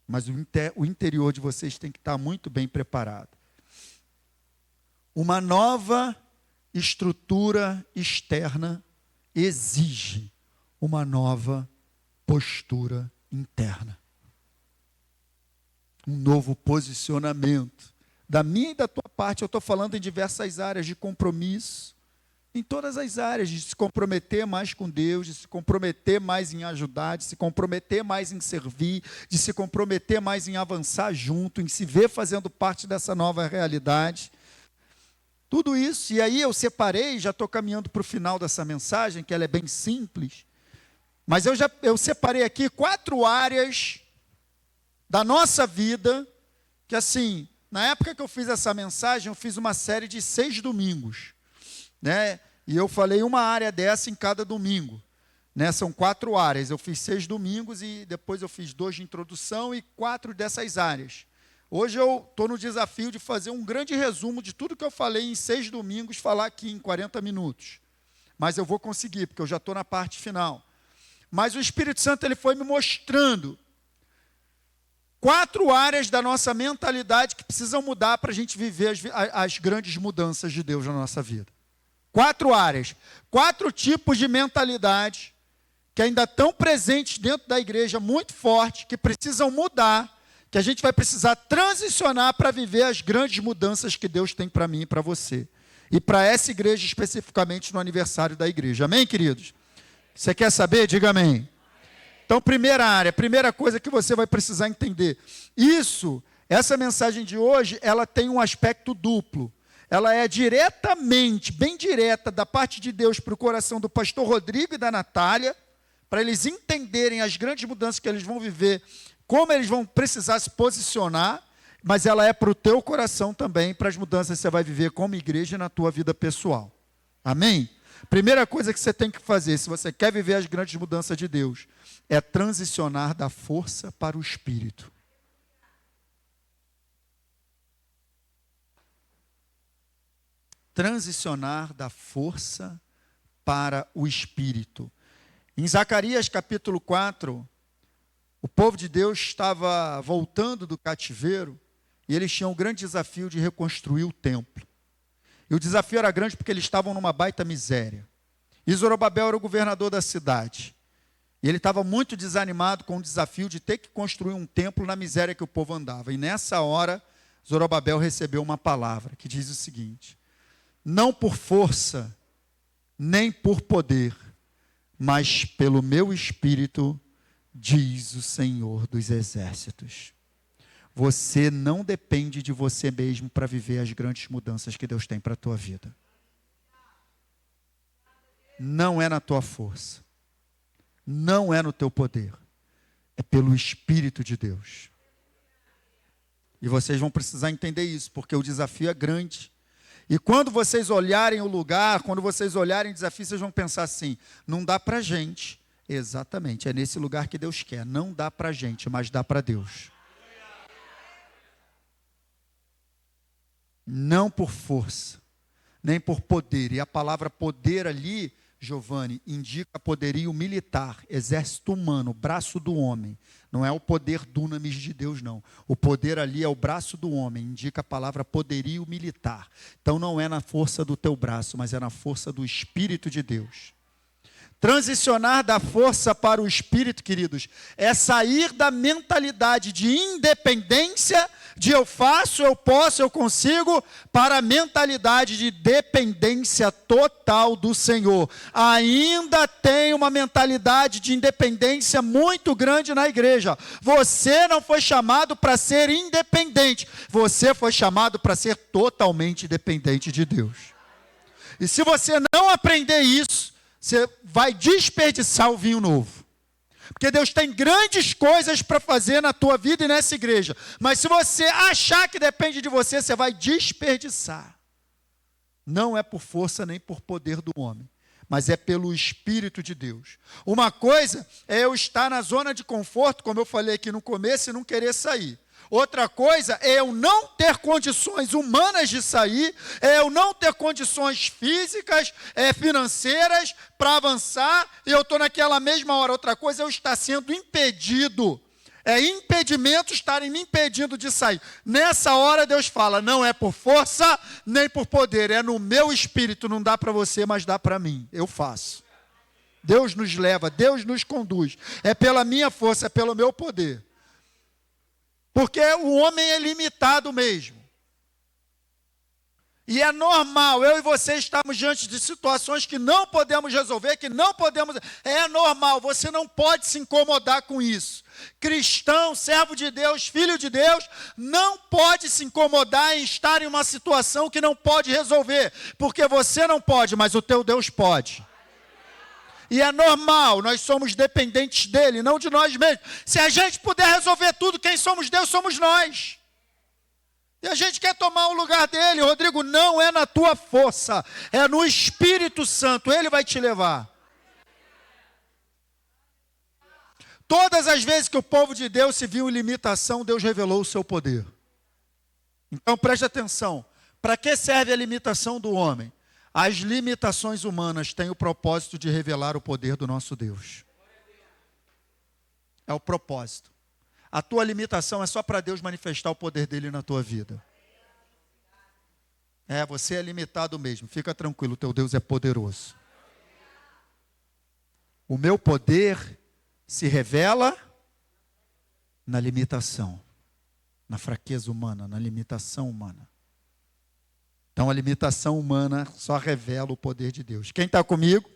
Mas o interior de vocês tem que estar muito bem preparado. Uma nova estrutura externa exige uma nova postura interna. Um novo posicionamento. Da minha e da tua parte, eu estou falando em diversas áreas de compromisso, em todas as áreas, de se comprometer mais com Deus, de se comprometer mais em ajudar, de se comprometer mais em servir, de se comprometer mais em avançar junto, em se ver fazendo parte dessa nova realidade. Tudo isso, e aí eu separei, já estou caminhando para o final dessa mensagem, que ela é bem simples, mas eu separei aqui 4 áreas da nossa vida, que assim, na época que eu fiz essa mensagem, eu fiz uma série de 6 domingos. Né? E eu falei uma área dessa em cada domingo. Né? São 4 áreas. Eu fiz 6 domingos e depois eu fiz 2 de introdução e 4 dessas áreas. Hoje eu estou no desafio de fazer um grande resumo de tudo que eu falei em 6 domingos, falar aqui em 40 minutos. Mas eu vou conseguir, porque eu já estou na parte final. Mas o Espírito Santo ele foi me mostrando 4 áreas da nossa mentalidade que precisam mudar para a gente viver as grandes mudanças de Deus na nossa vida. 4 áreas, 4 tipos de mentalidade que ainda estão presentes dentro da igreja, muito forte, que precisam mudar, que a gente vai precisar transicionar para viver as grandes mudanças que Deus tem para mim e para você. E para essa igreja especificamente no aniversário da igreja. Amém, queridos? Você quer saber? Diga amém. Então, primeira área, primeira coisa que você vai precisar entender. Essa mensagem de hoje, ela tem um aspecto duplo. Ela é diretamente, bem direta, da parte de Deus para o coração do pastor Rodrigo e da Natália, para eles entenderem as grandes mudanças que eles vão viver, como eles vão precisar se posicionar, mas ela é para o teu coração também, para as mudanças que você vai viver como igreja e na tua vida pessoal. Amém? Primeira coisa que você tem que fazer, se você quer viver as grandes mudanças de Deus, é transicionar da força para o espírito. Transicionar da força para o espírito. Em Zacarias capítulo 4, o povo de Deus estava voltando do cativeiro e eles tinham um grande desafio de reconstruir o templo. E o desafio era grande porque eles estavam numa baita miséria. E Zorobabel era o governador da cidade. E ele estava muito desanimado com o desafio de ter que construir um templo na miséria que o povo andava. E nessa hora, Zorobabel recebeu uma palavra que diz o seguinte: não por força, nem por poder, mas pelo meu espírito, diz o Senhor dos exércitos. Você não depende de você mesmo para viver as grandes mudanças que Deus tem para a tua vida. Não é na tua força. Não é no teu poder. É pelo Espírito de Deus. E vocês vão precisar entender isso, porque o desafio é grande. E quando vocês olharem o lugar, quando vocês olharem o desafio, vocês vão pensar assim: não dá para a gente. Exatamente, é nesse lugar que Deus quer. Não dá para a gente, mas dá para Deus. Não por força, nem por poder. E a palavra poder ali, Giovanni, indica poderio militar, exército humano, braço do homem. Não é o poder dunamis de Deus, não. O poder ali é o braço do homem, indica a palavra poderio militar. Então não é na força do teu braço, mas é na força do Espírito de Deus. Transicionar da força para o Espírito, queridos, é sair da mentalidade de independência, de eu faço, eu posso, eu consigo, para a mentalidade de dependência total do Senhor. Ainda tem uma mentalidade de independência muito grande na igreja. Você não foi chamado para ser independente, você foi chamado para ser totalmente dependente de Deus. E se você não aprender isso, você vai desperdiçar o vinho novo. Porque Deus tem grandes coisas para fazer na tua vida e nessa igreja. Mas se você achar que depende de você, você vai desperdiçar. Não é por força nem por poder do homem, mas é pelo Espírito de Deus. Uma coisa é eu estar na zona de conforto, como eu falei aqui no começo, e não querer sair. Outra coisa é eu não ter condições humanas de sair, é eu não ter condições físicas, financeiras para avançar, e eu estou naquela mesma hora. Outra coisa é eu estar sendo impedido. É impedimento estarem me impedindo de sair. Nessa hora Deus fala, não é por força nem por poder, é no meu espírito, não dá para você, mas dá para mim, eu faço. Deus nos leva, Deus nos conduz, é pela minha força, é pelo meu poder. Porque o homem é limitado mesmo. E é normal, eu e você estamos diante de situações que não podemos resolver, que não podemos... É normal, você não pode se incomodar com isso. Cristão, servo de Deus, filho de Deus, não pode se incomodar em estar em uma situação que não pode resolver. Porque você não pode, mas o teu Deus pode. E é normal, nós somos dependentes dele, não de nós mesmos. Se a gente puder resolver tudo, quem somos Deus, somos nós. E a gente quer tomar o lugar dele. Rodrigo, não é na tua força, é no Espírito Santo, ele vai te levar. Todas as vezes que o povo de Deus se viu em limitação, Deus revelou o seu poder. Então preste atenção, para que serve a limitação do homem? As limitações humanas têm o propósito de revelar o poder do nosso Deus. É o propósito. A tua limitação é só para Deus manifestar o poder dele na tua vida. Você é limitado mesmo. Fica tranquilo, teu Deus é poderoso. O meu poder se revela na limitação, na fraqueza humana, na limitação humana. Então a limitação humana só revela o poder de Deus. Quem está comigo?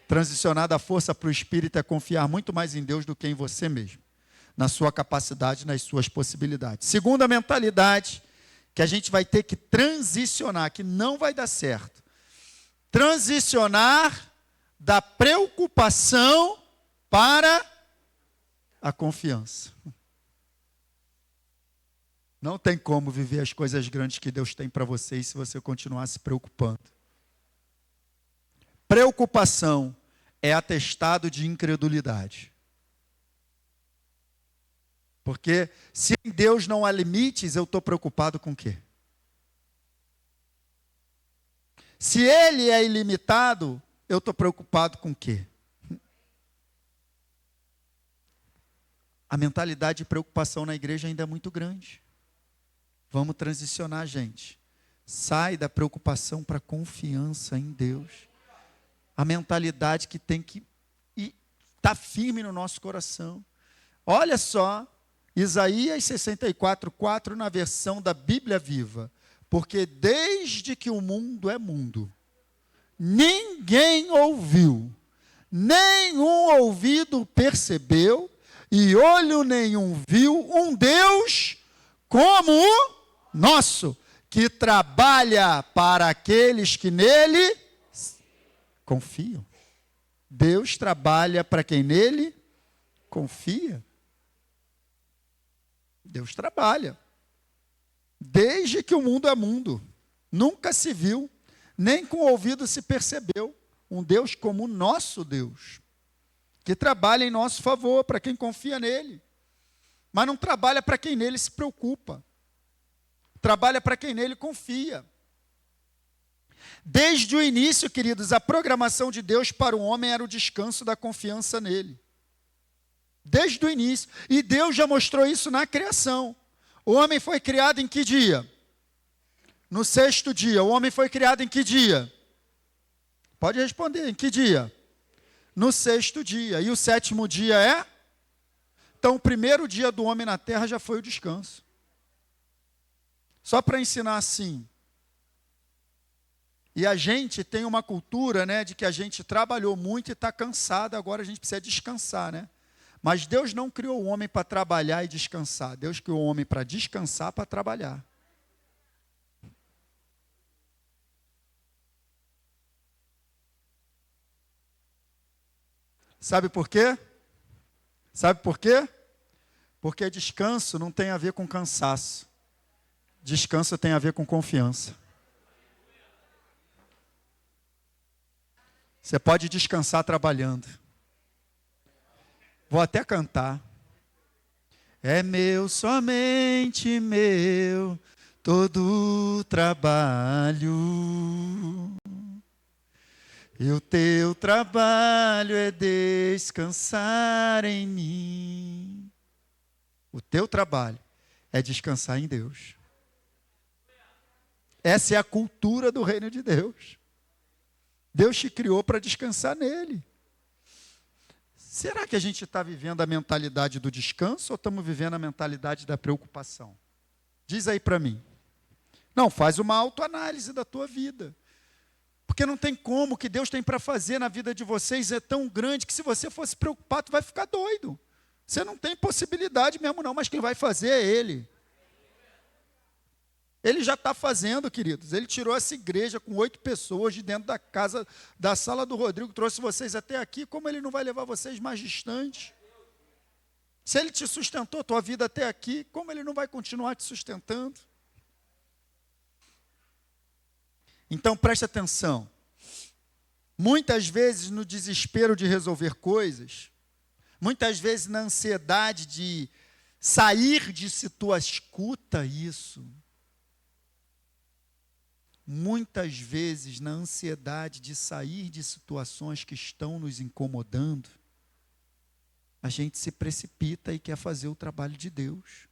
Transicionar da força para o Espírito é confiar muito mais em Deus do que em você mesmo, na sua capacidade, nas suas possibilidades. Segunda mentalidade que a gente vai ter que transicionar, que não vai dar certo. Transicionar da preocupação para a confiança. Não tem como viver as coisas grandes que Deus tem para você se você continuar se preocupando. preocupação é atestado de incredulidade. Porque se em Deus não há limites, eu estou preocupado com o quê? Se Ele é ilimitado, eu estou preocupado com o quê? A mentalidade de preocupação na igreja ainda é muito grande. Vamos transicionar, gente. Sai da preocupação para a confiança em Deus. A mentalidade que tem que estar firme no nosso coração. Olha só, Isaías 64:4 na versão da Bíblia Viva. Porque desde que o mundo é mundo, ninguém ouviu, nenhum ouvido percebeu, e olho nenhum viu um Deus como o nosso, que trabalha para aqueles que nele confiam. Deus trabalha para quem nele confia. Deus trabalha. Desde que o mundo é mundo, nunca se viu, nem com o ouvido se percebeu, um Deus como o nosso Deus, que trabalha em nosso favor, para quem confia nele, mas não trabalha para quem nele se preocupa, trabalha para quem nele confia. Desde o início, queridos, a programação de Deus para o homem era o descanso da confiança nele. Desde o início. E Deus já mostrou isso na criação. O homem foi criado em que dia? No sexto dia. O homem foi criado em que dia? Pode responder, em que dia? No sexto dia. E o sétimo dia é? Então, o primeiro dia do homem na terra já foi o descanso. Só para ensinar assim. E a gente tem uma cultura, né, de que a gente trabalhou muito e está cansado, agora a gente precisa descansar, né? Mas Deus não criou o homem para trabalhar e descansar. Deus criou o homem para descansar, para trabalhar. Sabe por quê? Sabe por quê? Porque descanso não tem a ver com cansaço. Descanso tem a ver com confiança. Você pode descansar trabalhando. Vou até cantar. É meu, somente meu, todo o trabalho. E o teu trabalho é descansar em mim. O teu trabalho é descansar em Deus. Essa é a cultura do reino de Deus. Deus te criou para descansar nele. Será que a gente está vivendo a mentalidade do descanso ou estamos vivendo a mentalidade da preocupação? Diz aí para mim. Não, faz uma autoanálise da tua vida. Porque não tem como, o que Deus tem para fazer na vida de vocês é tão grande que se você fosse preocupado, vai ficar doido. Você não tem possibilidade mesmo não, mas quem vai fazer é Ele. Ele já está fazendo, queridos. Ele tirou essa igreja com 8 pessoas de dentro da casa, da sala do Rodrigo, trouxe vocês até aqui. Como Ele não vai levar vocês mais distante? Se Ele te sustentou a tua vida até aqui, como Ele não vai continuar te sustentando? Então, preste atenção. Muitas vezes, no desespero de resolver coisas, muitas vezes na ansiedade de sair de situações, escuta isso. Muitas vezes, na ansiedade de sair de situações que estão nos incomodando, a gente se precipita e quer fazer o trabalho de Deus.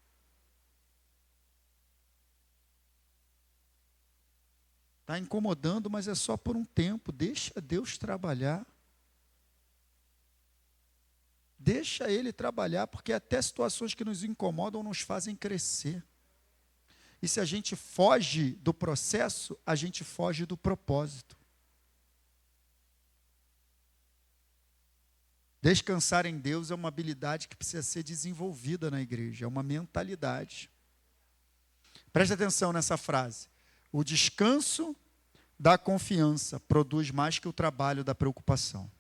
Está incomodando, mas é só por um tempo. Deixa Deus trabalhar. Deixa Ele trabalhar, porque até situações que nos incomodam nos fazem crescer. E se a gente foge do processo, a gente foge do propósito. Descansar em Deus é uma habilidade que precisa ser desenvolvida na igreja, é uma mentalidade. Preste atenção nessa frase. O descanso da confiança produz mais que o trabalho da preocupação.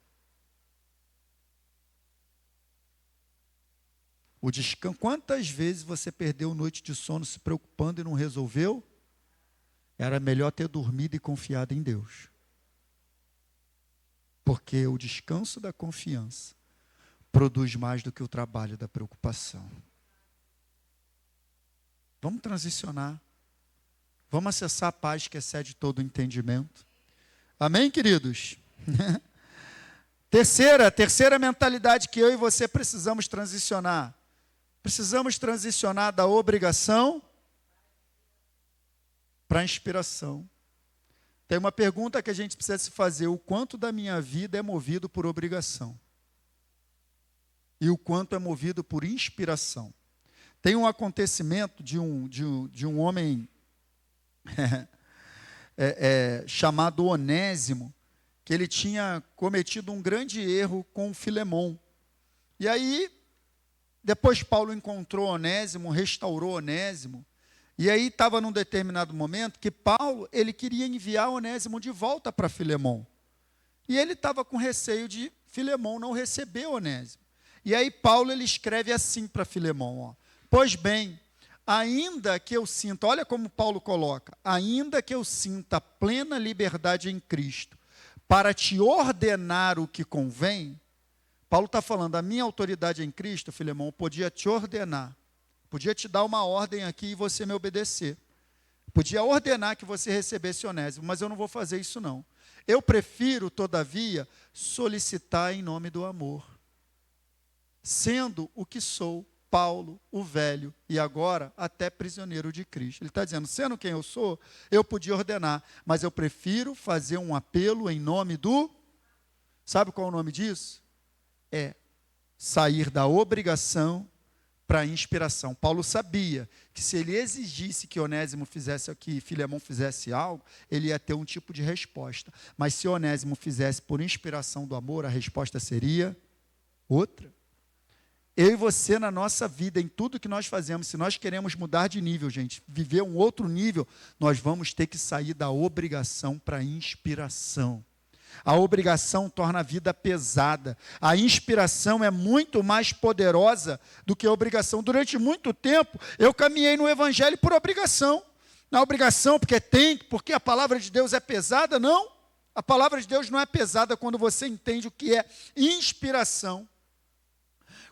Quantas vezes você perdeu noite de sono se preocupando e não resolveu? Era melhor ter dormido e confiado em Deus. Porque o descanso da confiança produz mais do que o trabalho da preocupação. Vamos transicionar. Vamos acessar a paz que excede todo o entendimento. Amém, queridos? Terceira mentalidade que eu e você precisamos transicionar. Precisamos transicionar da obrigação para a inspiração. Tem uma pergunta que a gente precisa se fazer: o quanto da minha vida é movido por obrigação? E o quanto é movido por inspiração? Tem um acontecimento de um homem chamado Onésimo, que ele tinha cometido um grande erro com Filemão. E aí, depois Paulo encontrou Onésimo, restaurou Onésimo, e aí estava num determinado momento que Paulo, ele queria enviar Onésimo de volta para Filemão. E ele estava com receio de Filemão não receber Onésimo. E aí Paulo, ele escreve assim para Filemão, ó: pois bem, ainda que eu sinta, olha como Paulo coloca, ainda que eu sinta plena liberdade em Cristo, para te ordenar o que convém. Paulo está falando, a minha autoridade em Cristo, Filemão, podia te ordenar, podia te dar uma ordem aqui e você me obedecer, podia ordenar que você recebesse Onésimo, mas eu não vou fazer isso não. Eu prefiro, todavia, solicitar em nome do amor, sendo o que sou, Paulo, o velho, e agora até prisioneiro de Cristo. Ele está dizendo, sendo quem eu sou, eu podia ordenar, mas eu prefiro fazer um apelo em nome do... Sabe qual é o nome disso? É sair da obrigação para a inspiração. Paulo sabia que se ele exigisse que Onésimo fizesse, que Filemão fizesse algo, ele ia ter um tipo de resposta. Mas se Onésimo fizesse por inspiração do amor, a resposta seria outra. Eu e você, na nossa vida, em tudo que nós fazemos, se nós queremos mudar de nível, gente, viver um outro nível, nós vamos ter que sair da obrigação para a inspiração. A obrigação torna a vida pesada. A inspiração é muito mais poderosa do que a obrigação. Durante muito tempo, eu caminhei no Evangelho por obrigação. Na obrigação, porque a palavra de Deus é pesada, não. A palavra de Deus não é pesada quando você entende o que é inspiração.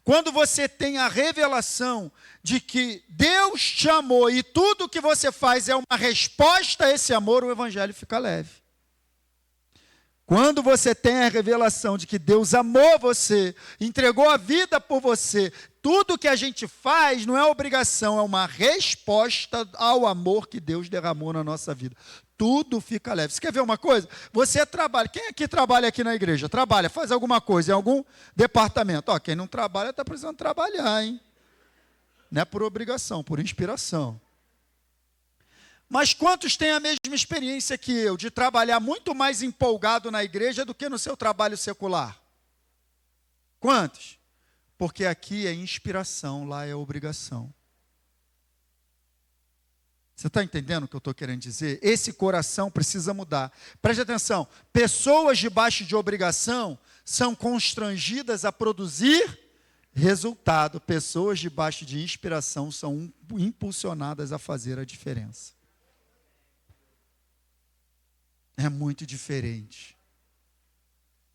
Quando você tem a revelação de que Deus te amou e tudo o que você faz é uma resposta a esse amor, o Evangelho fica leve. Quando você tem a revelação de que Deus amou você, entregou a vida por você, tudo que a gente faz não é obrigação, é uma resposta ao amor que Deus derramou na nossa vida. Tudo fica leve. Você quer ver uma coisa? Você trabalha. Quem aqui trabalha aqui na igreja? Trabalha, faz alguma coisa em algum departamento. Ó, quem não trabalha está precisando trabalhar, hein? Não é por obrigação, por inspiração. Mas quantos têm a mesma experiência que eu, de trabalhar muito mais empolgado na igreja do que no seu trabalho secular? Quantos? Porque aqui é inspiração, lá é obrigação. Você está entendendo o que eu estou querendo dizer? Esse coração precisa mudar. Preste atenção, pessoas debaixo de obrigação são constrangidas a produzir resultado. Pessoas debaixo de inspiração são impulsionadas a fazer a diferença. É muito diferente.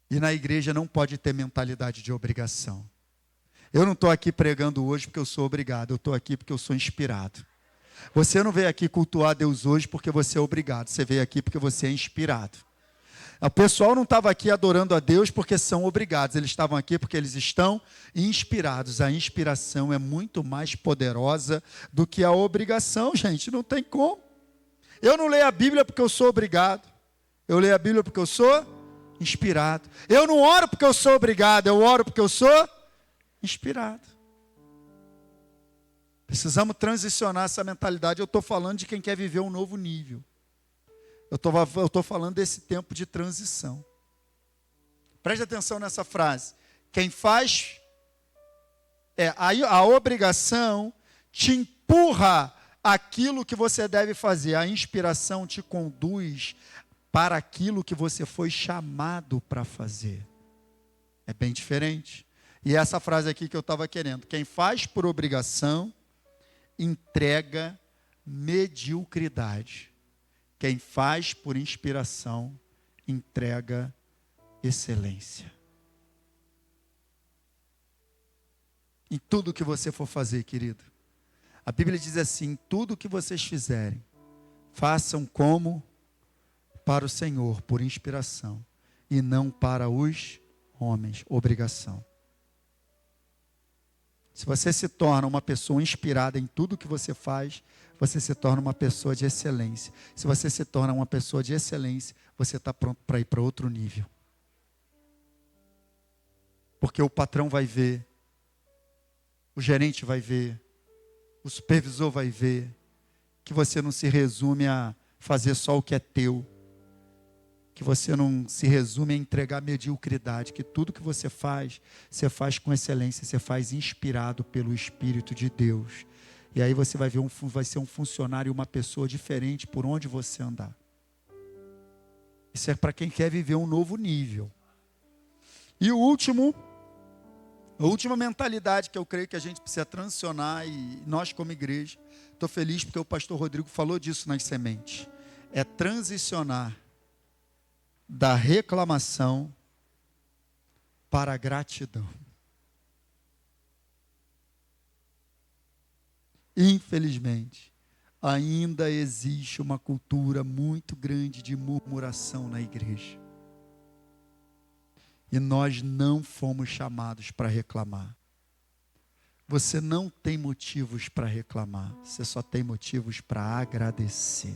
E na igreja não pode ter mentalidade de obrigação. Eu não estou aqui pregando hoje porque eu sou obrigado, eu estou aqui porque eu sou inspirado. Você não veio aqui cultuar Deus hoje porque você é obrigado, você veio aqui porque você é inspirado. O pessoal não estava aqui adorando a Deus porque são obrigados, eles estavam aqui porque eles estão inspirados. A inspiração é muito mais poderosa do que a obrigação, gente, não tem como. Eu não leio a Bíblia porque eu sou obrigado, eu leio a Bíblia porque eu sou inspirado. Eu não oro porque eu sou obrigado, eu oro porque eu sou inspirado. Precisamos transicionar essa mentalidade. Eu estou falando de quem quer viver um novo nível. Eu estou falando desse tempo de transição. Preste atenção nessa frase. Quem faz... a obrigação te empurra aquilo que você deve fazer. A inspiração te conduz para aquilo que você foi chamado para fazer. É bem diferente. E essa frase aqui que eu estava querendo. Quem faz por obrigação entrega mediocridade. Quem faz por inspiração entrega excelência. Em tudo que você for fazer, querido. A Bíblia diz assim: tudo que vocês fizerem, façam como para o Senhor, por inspiração, e não para os homens, obrigação. Se você se torna uma pessoa inspirada em tudo que você faz, você se torna uma pessoa de excelência. Se você se torna uma pessoa de excelência, você está pronto para ir para outro nível. Porque o patrão vai ver, o gerente vai ver, o supervisor vai ver, que você não se resume a fazer só o que é teu, que você não se resume a entregar mediocridade, que tudo que você faz com excelência, você faz inspirado pelo Espírito de Deus. E aí você vai ver vai ser um funcionário, uma pessoa diferente por onde você andar. Isso é para quem quer viver um novo nível. E a última mentalidade que eu creio que a gente precisa transicionar, e nós como igreja, estou feliz porque o pastor Rodrigo falou disso nas sementes, é transicionar da reclamação para a gratidão. Infelizmente, ainda existe uma cultura muito grande de murmuração na igreja. E nós não fomos chamados para reclamar. Você não tem motivos para reclamar, você só tem motivos para agradecer.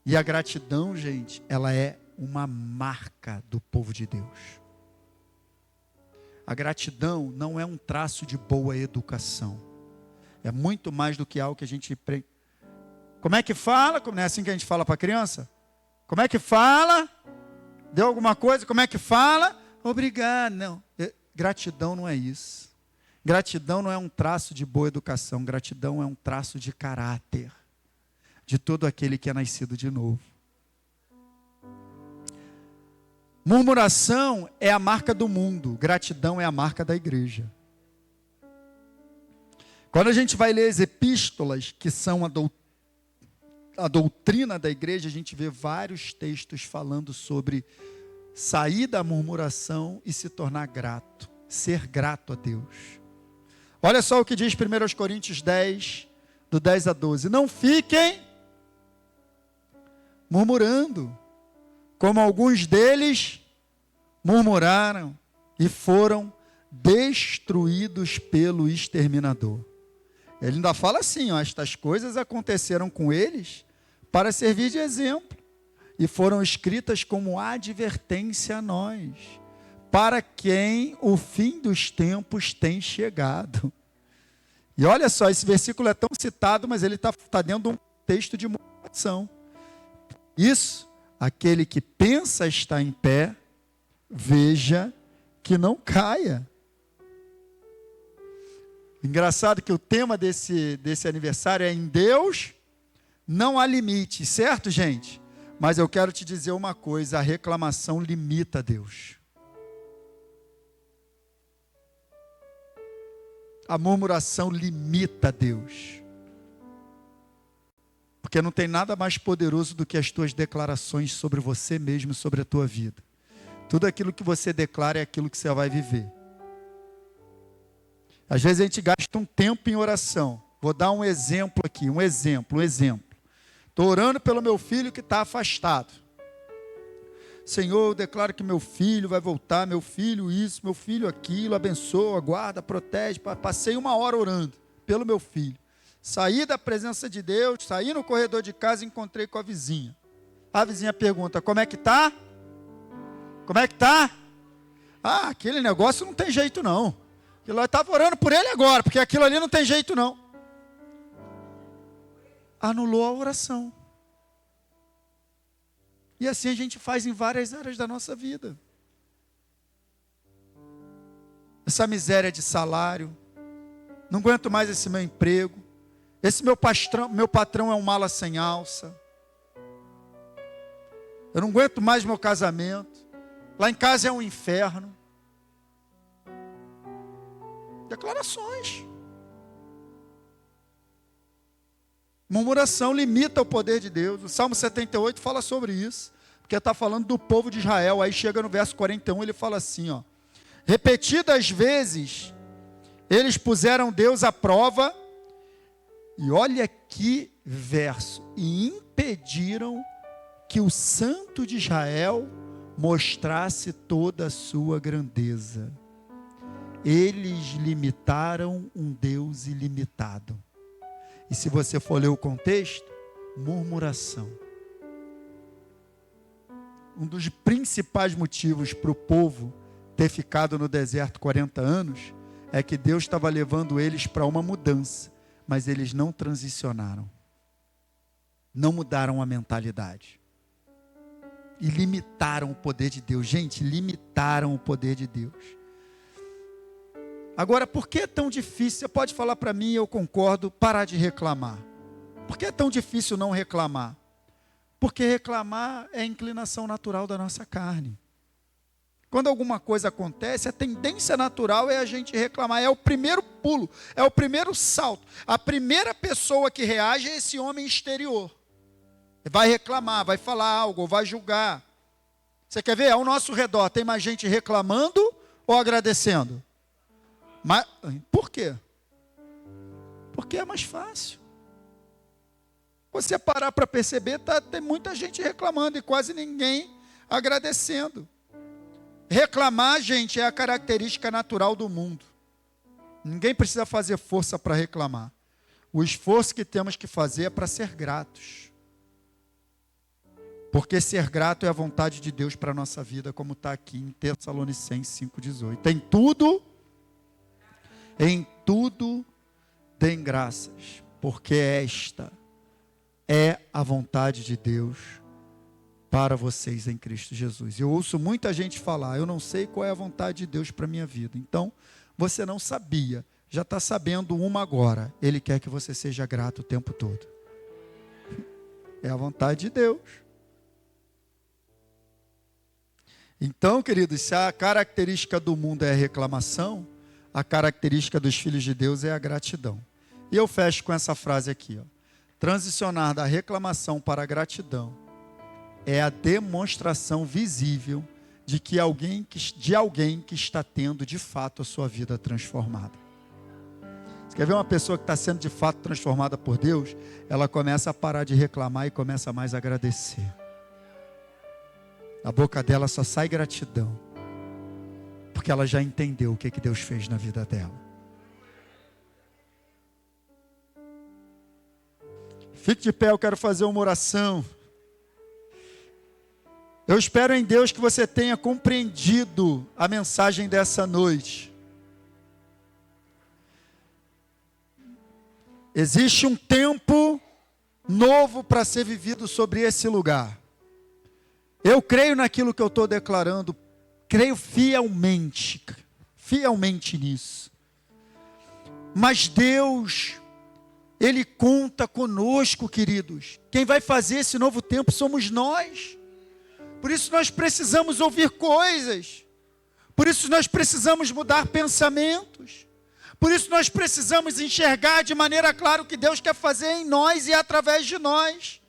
E a gratidão, gente, ela é uma marca do povo de Deus. A gratidão não é um traço de boa educação. É muito mais do que algo que a gente... Como é que fala? Não é assim que a gente fala para a criança? Como é que fala? Deu alguma coisa? Como é que fala? Obrigado. Não. Gratidão não é isso. Gratidão não é um traço de boa educação. Gratidão é um traço de caráter de todo aquele que é nascido de novo. Murmuração é a marca do mundo. Gratidão é a marca da igreja. Quando a gente vai ler as epístolas, que são a doutrina da igreja, a gente vê vários textos falando sobre sair da murmuração e se tornar grato. Ser grato a Deus. Olha só o que diz 1 Coríntios 10, do 10 a 12. Não fiquem murmurando, como alguns deles murmuraram e foram destruídos pelo exterminador. Ele ainda fala assim, ó, estas coisas aconteceram com eles para servir de exemplo e foram escritas como advertência a nós, para quem o fim dos tempos tem chegado. E olha só, esse versículo é tão citado, mas ele está dentro de um texto de murmuração. Isso, aquele que pensa estar em pé, veja que não caia. Engraçado que o tema desse aniversário é em Deus não há limite, certo, gente? Mas eu quero te dizer uma coisa, a reclamação limita Deus. A murmuração limita Deus. Porque não tem nada mais poderoso do que as tuas declarações sobre você mesmo, sobre a tua vida. Tudo aquilo que você declara é aquilo que você vai viver. Às vezes a gente gasta um tempo em oração. Vou dar um exemplo aqui, um exemplo. Estou orando pelo meu filho que está afastado. Senhor, eu declaro que meu filho vai voltar, meu filho isso, meu filho aquilo, abençoa, guarda, protege. Passei 1 hora orando pelo meu filho. Saí da presença de Deus, saí no corredor de casa e encontrei com a vizinha. A vizinha pergunta, como é que tá? Como é que tá? Ah, aquele negócio não tem jeito não. Eu estava orando por ele agora, porque aquilo ali não tem jeito não. Anulou a oração. E assim a gente faz em várias áreas da nossa vida. Essa miséria de salário, não aguento mais esse meu emprego, esse meu patrão é um mala sem alça, eu não aguento mais meu casamento, lá em casa é um inferno. Declarações. Murmuração limita o poder de Deus. O Salmo 78 fala sobre isso. porque está falando do povo de Israel. Aí chega no verso 41, ele fala assim, ó: repetidas vezes, eles puseram Deus à prova, e olha que verso, e impediram que o Santo de Israel mostrasse toda a sua grandeza. Eles limitaram um Deus ilimitado. E se você for ler o contexto, murmuração. Um dos principais motivos para o povo ter ficado no deserto 40 anos é que Deus estava levando eles para uma mudança, mas eles não transicionaram, não mudaram a mentalidade e limitaram o poder de Deus. Gente, limitaram o poder de Deus. Agora, por que é tão difícil? Você pode falar para mim, eu concordo, parar de reclamar. Por que é tão difícil não reclamar? Porque reclamar é a inclinação natural da nossa carne. Quando alguma coisa acontece, a tendência natural é a gente reclamar. É o primeiro pulo, é o primeiro salto. A primeira pessoa que reage é esse homem exterior. Vai reclamar, vai falar algo, vai julgar. Você quer ver? Ao nosso redor tem mais gente reclamando ou agradecendo? Mas, por quê? Porque é mais fácil. Você parar para perceber, tem muita gente reclamando e quase ninguém agradecendo. Reclamar, gente, é a característica natural do mundo. Ninguém precisa fazer força para reclamar. O esforço que temos que fazer é para ser gratos. Porque ser grato é a vontade de Deus para a nossa vida, como está aqui em Tessalonicenses 5,18. Em tudo deem graças, porque esta é a vontade de Deus para vocês em Cristo Jesus. Eu ouço muita gente falar, eu não sei qual é a vontade de Deus para a minha vida. Então, você não sabia, já está sabendo uma agora. Ele quer que você seja grato o tempo todo. É a vontade de Deus. Então, queridos, se a característica do mundo é a reclamação, a característica dos filhos de Deus é a gratidão. E eu fecho com essa frase aqui, ó: transicionar da reclamação para a gratidão é a demonstração visível de alguém que está tendo de fato a sua vida transformada. Você quer ver uma pessoa que está sendo de fato transformada por Deus? Ela começa a parar de reclamar e começa mais a agradecer. A boca dela só sai gratidão, porque ela já entendeu o que Deus fez na vida dela. Fique de pé, eu quero fazer uma oração. Eu espero em Deus que você tenha compreendido a mensagem dessa noite. Existe um tempo novo para ser vivido sobre esse lugar. Eu creio naquilo que eu estou declarando, creio fielmente nisso. Mas Deus, Ele conta conosco, queridos. Quem vai fazer esse novo tempo somos nós. Por isso nós precisamos ouvir coisas. Por isso nós precisamos mudar pensamentos. Por isso nós precisamos enxergar de maneira clara o que Deus quer fazer em nós e através de nós.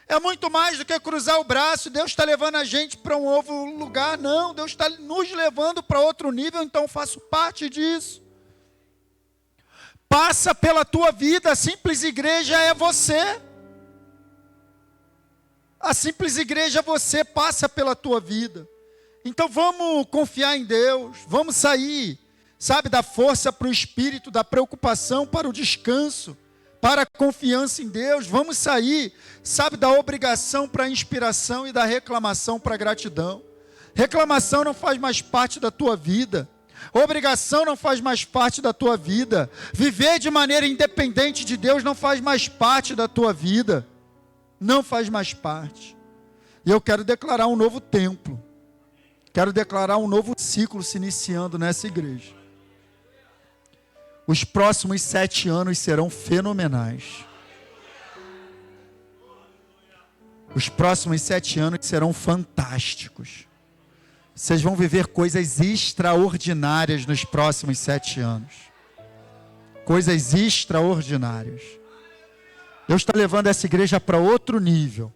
É muito mais do que cruzar o braço. Deus está levando a gente para um novo lugar. Não, Deus está nos levando para outro nível, então faço parte disso. Passa pela tua vida, a simples igreja é você. A simples igreja você passa pela tua vida. Então vamos confiar em Deus, vamos sair, sabe, da força para o espírito, da preocupação para o descanso, para a confiança em Deus. Vamos sair, sabe, da obrigação para a inspiração e da reclamação para a gratidão. Reclamação não faz mais parte da tua vida. Obrigação não faz mais parte da tua vida. Viver de maneira independente de Deus não faz mais parte da tua vida. Não faz mais parte. E eu quero declarar um novo templo. Quero declarar um novo ciclo se iniciando nessa igreja. Os próximos 7 anos serão fenomenais. Os próximos 7 anos serão fantásticos. Vocês vão viver coisas extraordinárias nos próximos 7 anos. Coisas extraordinárias. Deus está levando essa igreja para outro nível.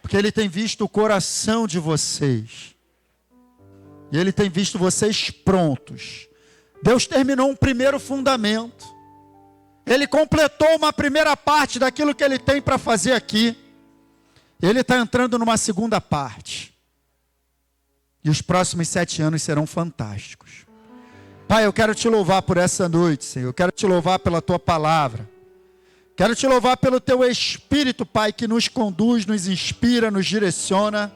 Porque Ele tem visto o coração de vocês. E Ele tem visto vocês prontos. Deus terminou um primeiro fundamento. Ele completou uma primeira parte daquilo que Ele tem para fazer aqui. Ele está entrando numa segunda parte. E os próximos 7 anos serão fantásticos. Pai, eu quero te louvar por essa noite, Senhor. Eu quero te louvar pela tua palavra. Quero te louvar pelo teu Espírito, Pai, que nos conduz, nos inspira, nos direciona.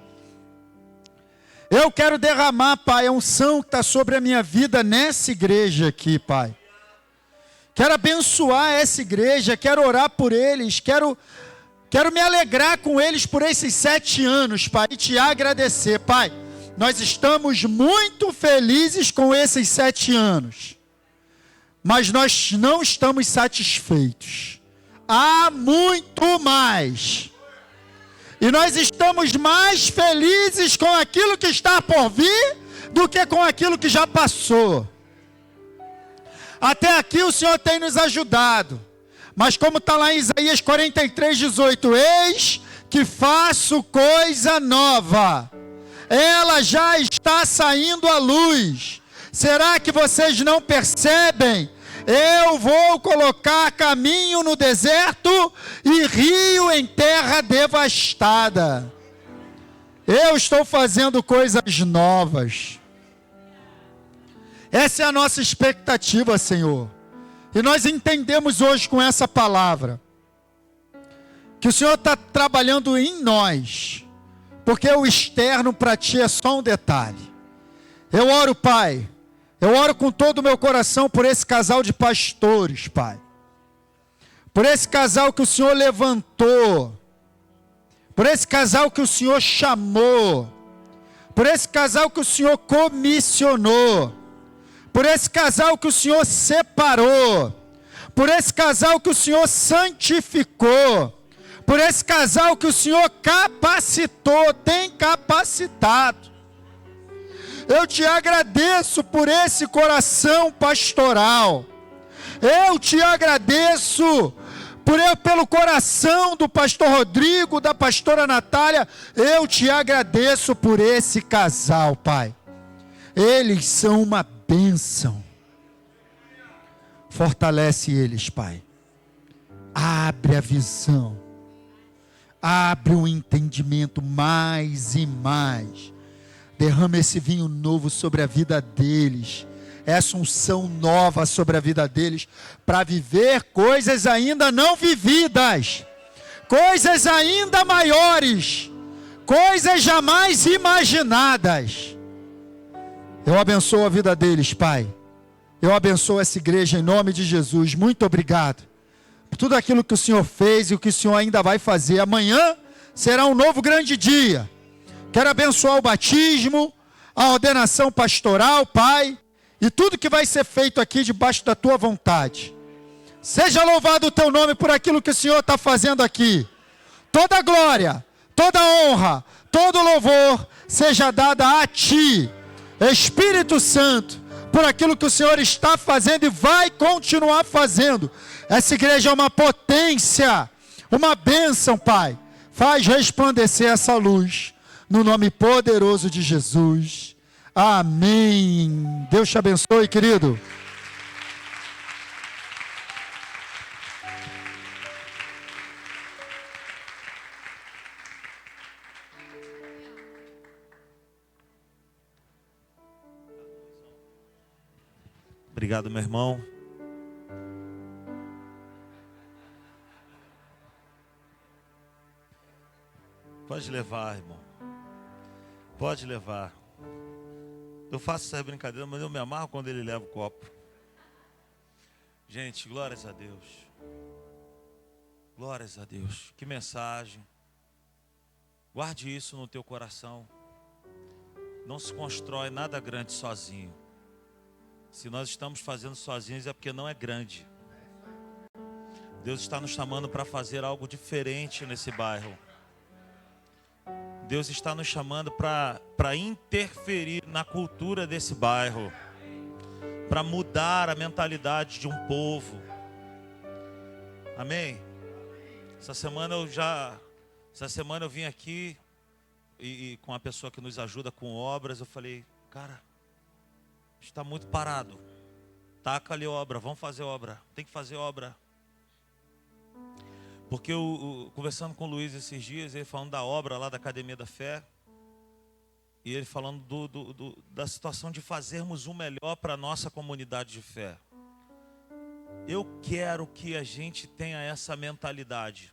Eu quero derramar, Pai, a unção que está sobre a minha vida nessa igreja aqui, Pai. Quero abençoar essa igreja, quero orar por eles, quero me alegrar com eles por esses 7 anos, Pai, e te agradecer, Pai. Nós estamos muito felizes com esses 7 anos, mas nós não estamos satisfeitos. Há muito mais. E nós estamos mais felizes com aquilo que está por vir do que com aquilo que já passou. Até aqui o Senhor tem nos ajudado. Mas como está lá em Isaías 43:18, eis que faço coisa nova. Ela já está saindo à luz. Será que vocês não percebem? Eu vou colocar caminho no deserto e rio em terra devastada. Eu estou fazendo coisas novas. Essa é a nossa expectativa, Senhor. E nós entendemos hoje com essa palavra que o Senhor está trabalhando em nós, porque o externo para ti é só um detalhe. Eu oro, Pai, eu oro com todo o meu coração por esse casal de pastores, Pai. Por esse casal que o Senhor levantou, por esse casal que o Senhor chamou, por esse casal que o Senhor comissionou, por esse casal que o Senhor separou, por esse casal que o Senhor santificou, por esse casal que o Senhor capacitou, tem capacitado. Eu te agradeço por esse coração pastoral. Eu te agradeço pelo coração do pastor Rodrigo, da pastora Natália. Eu te agradeço por esse casal, Pai. Eles são uma bênção. Fortalece eles, Pai. Abre a visão. Abre o entendimento mais e mais. Derrama esse vinho novo sobre a vida deles. Essa unção nova sobre a vida deles. Para viver coisas ainda não vividas. Coisas ainda maiores. Coisas jamais imaginadas. Eu abençoo a vida deles, Pai. Eu abençoo essa igreja em nome de Jesus. Muito obrigado por tudo aquilo que o Senhor fez e o que o Senhor ainda vai fazer. Amanhã será um novo grande dia. Quero abençoar o batismo, a ordenação pastoral, Pai, e tudo que vai ser feito aqui debaixo da Tua vontade. Seja louvado o Teu nome por aquilo que o Senhor está fazendo aqui. Toda glória, toda honra, todo louvor seja dada a Ti, Espírito Santo, por aquilo que o Senhor está fazendo e vai continuar fazendo. Essa igreja é uma potência, uma bênção, Pai. Faz resplandecer essa luz, no nome poderoso de Jesus. Amém. Deus te abençoe, querido. Obrigado, meu irmão. Pode levar, irmão. Pode levar. Eu faço essa brincadeira, mas eu me amarro quando ele leva o copo. Gente, glórias a Deus. Glórias a Deus. Que mensagem. Guarde isso no teu coração. Não se constrói nada grande sozinho. Se nós estamos fazendo sozinhos é porque não é grande. Deus está nos chamando para fazer algo diferente nesse bairro. Deus está nos chamando para interferir na cultura desse bairro, para mudar a mentalidade de um povo. Amém? Essa semana eu vim aqui e com a pessoa que nos ajuda com obras, eu falei, cara, está muito parado. Taca ali obra, vamos fazer obra, tem que fazer obra. Porque eu conversando com o Luiz esses dias, ele falando da obra lá da Academia da Fé, e ele falando da situação de fazermos o melhor para a nossa comunidade de fé. Eu quero que a gente tenha essa mentalidade.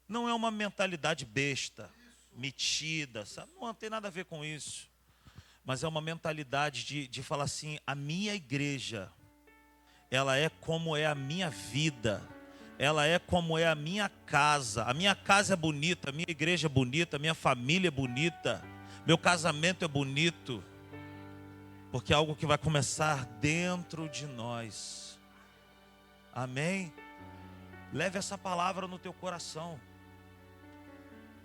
Não é uma mentalidade besta, metida, sabe? Não tem nada a ver com isso. Mas é uma mentalidade de falar assim, a minha igreja, ela é como é a minha vida. Ela é como é a minha casa. A minha casa é bonita, a minha igreja é bonita, a minha família é bonita. Meu casamento é bonito. Porque é algo que vai começar dentro de nós. Amém? Leve essa palavra no teu coração.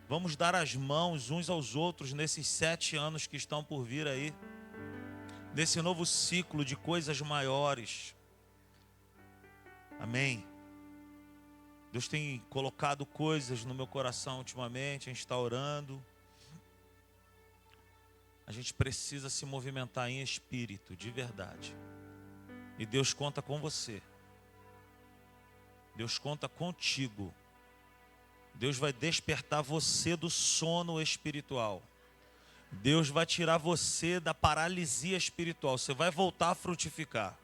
Vamos dar as mãos uns aos outros nesses 7 anos que estão por vir aí. Nesse novo ciclo de coisas maiores. Amém? Deus tem colocado coisas no meu coração ultimamente, a gente está orando. A gente precisa se movimentar em espírito, de verdade. E Deus conta com você. Deus conta contigo. Deus vai despertar você do sono espiritual. Deus vai tirar você da paralisia espiritual. Você vai voltar a frutificar.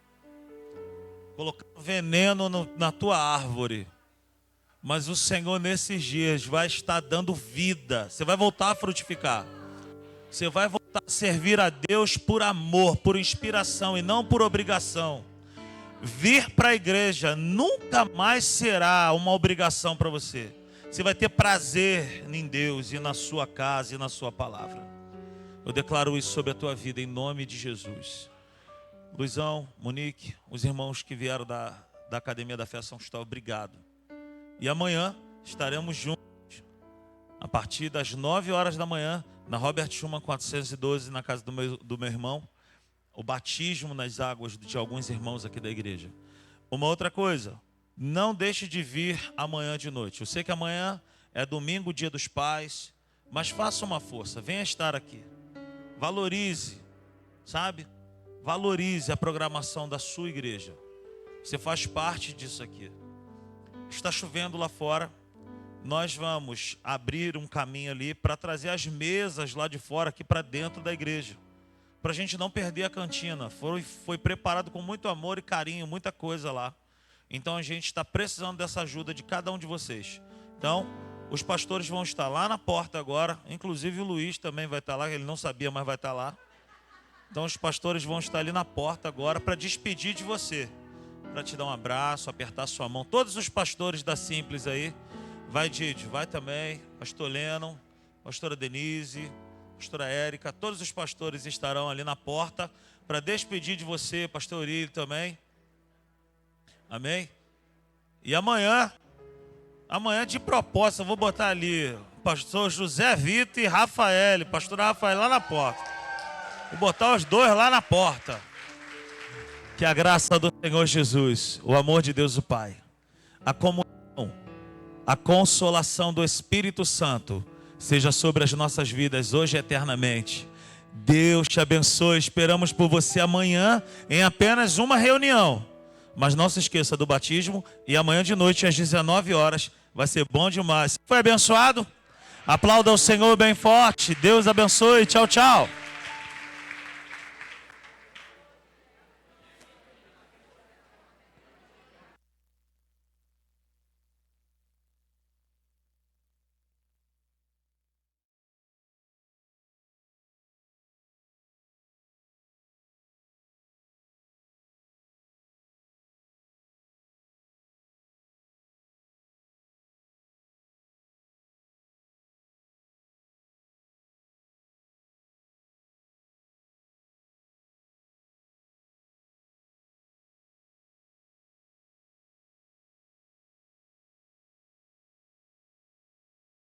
Colocando veneno na tua árvore. Mas o Senhor nesses dias vai estar dando vida. Você vai voltar a frutificar. Você vai voltar a servir a Deus por amor, por inspiração e não por obrigação. Vir para a igreja nunca mais será uma obrigação para você. Você vai ter prazer em Deus e na sua casa e na sua palavra. Eu declaro isso sobre a tua vida em nome de Jesus. Luizão, Monique, os irmãos que vieram da Academia da Fé São Cristóvão, obrigado. E amanhã estaremos juntos, a partir das 9 horas da manhã, na Robert Schumann 412, na casa do meu irmão, o batismo nas águas de alguns irmãos aqui da igreja. Uma outra coisa, não deixe de vir amanhã de noite. Eu sei que amanhã é domingo, dia dos pais, mas faça uma força, venha estar aqui. Valorize, sabe? Valorize a programação da sua igreja. Você faz parte disso aqui. Está chovendo lá fora. Nós vamos abrir um caminho ali para trazer as mesas lá de fora aqui para dentro da igreja. Para a gente não perder a cantina. Foi preparado com muito amor e carinho, muita coisa lá. Então a gente está precisando dessa ajuda de cada um de vocês. Então, os pastores vão estar lá na porta agora. Inclusive o Luiz também vai estar lá, ele não sabia, mas vai estar lá. Então os pastores vão estar ali na porta agora para despedir de você. Para te dar um abraço, apertar sua mão. Todos os pastores da Simples aí. Vai, Didi, vai também. Pastor Lennon, pastora Denise, pastora Érica. Todos os pastores estarão ali na porta para despedir de você, pastor Urílio também. Amém? E amanhã de propósito, eu vou botar ali pastor José Vitor e Rafael, pastor Rafael lá na porta. Vou botar os dois lá na porta. Que a graça do Senhor Jesus, o amor de Deus o Pai, a comunhão, a consolação do Espírito Santo seja sobre as nossas vidas hoje e eternamente. Deus te abençoe. Esperamos por você amanhã em apenas uma reunião. Mas não se esqueça do batismo e amanhã de noite às 19 horas vai ser bom demais. Foi abençoado? Aplauda o Senhor bem forte. Deus abençoe. Tchau, tchau.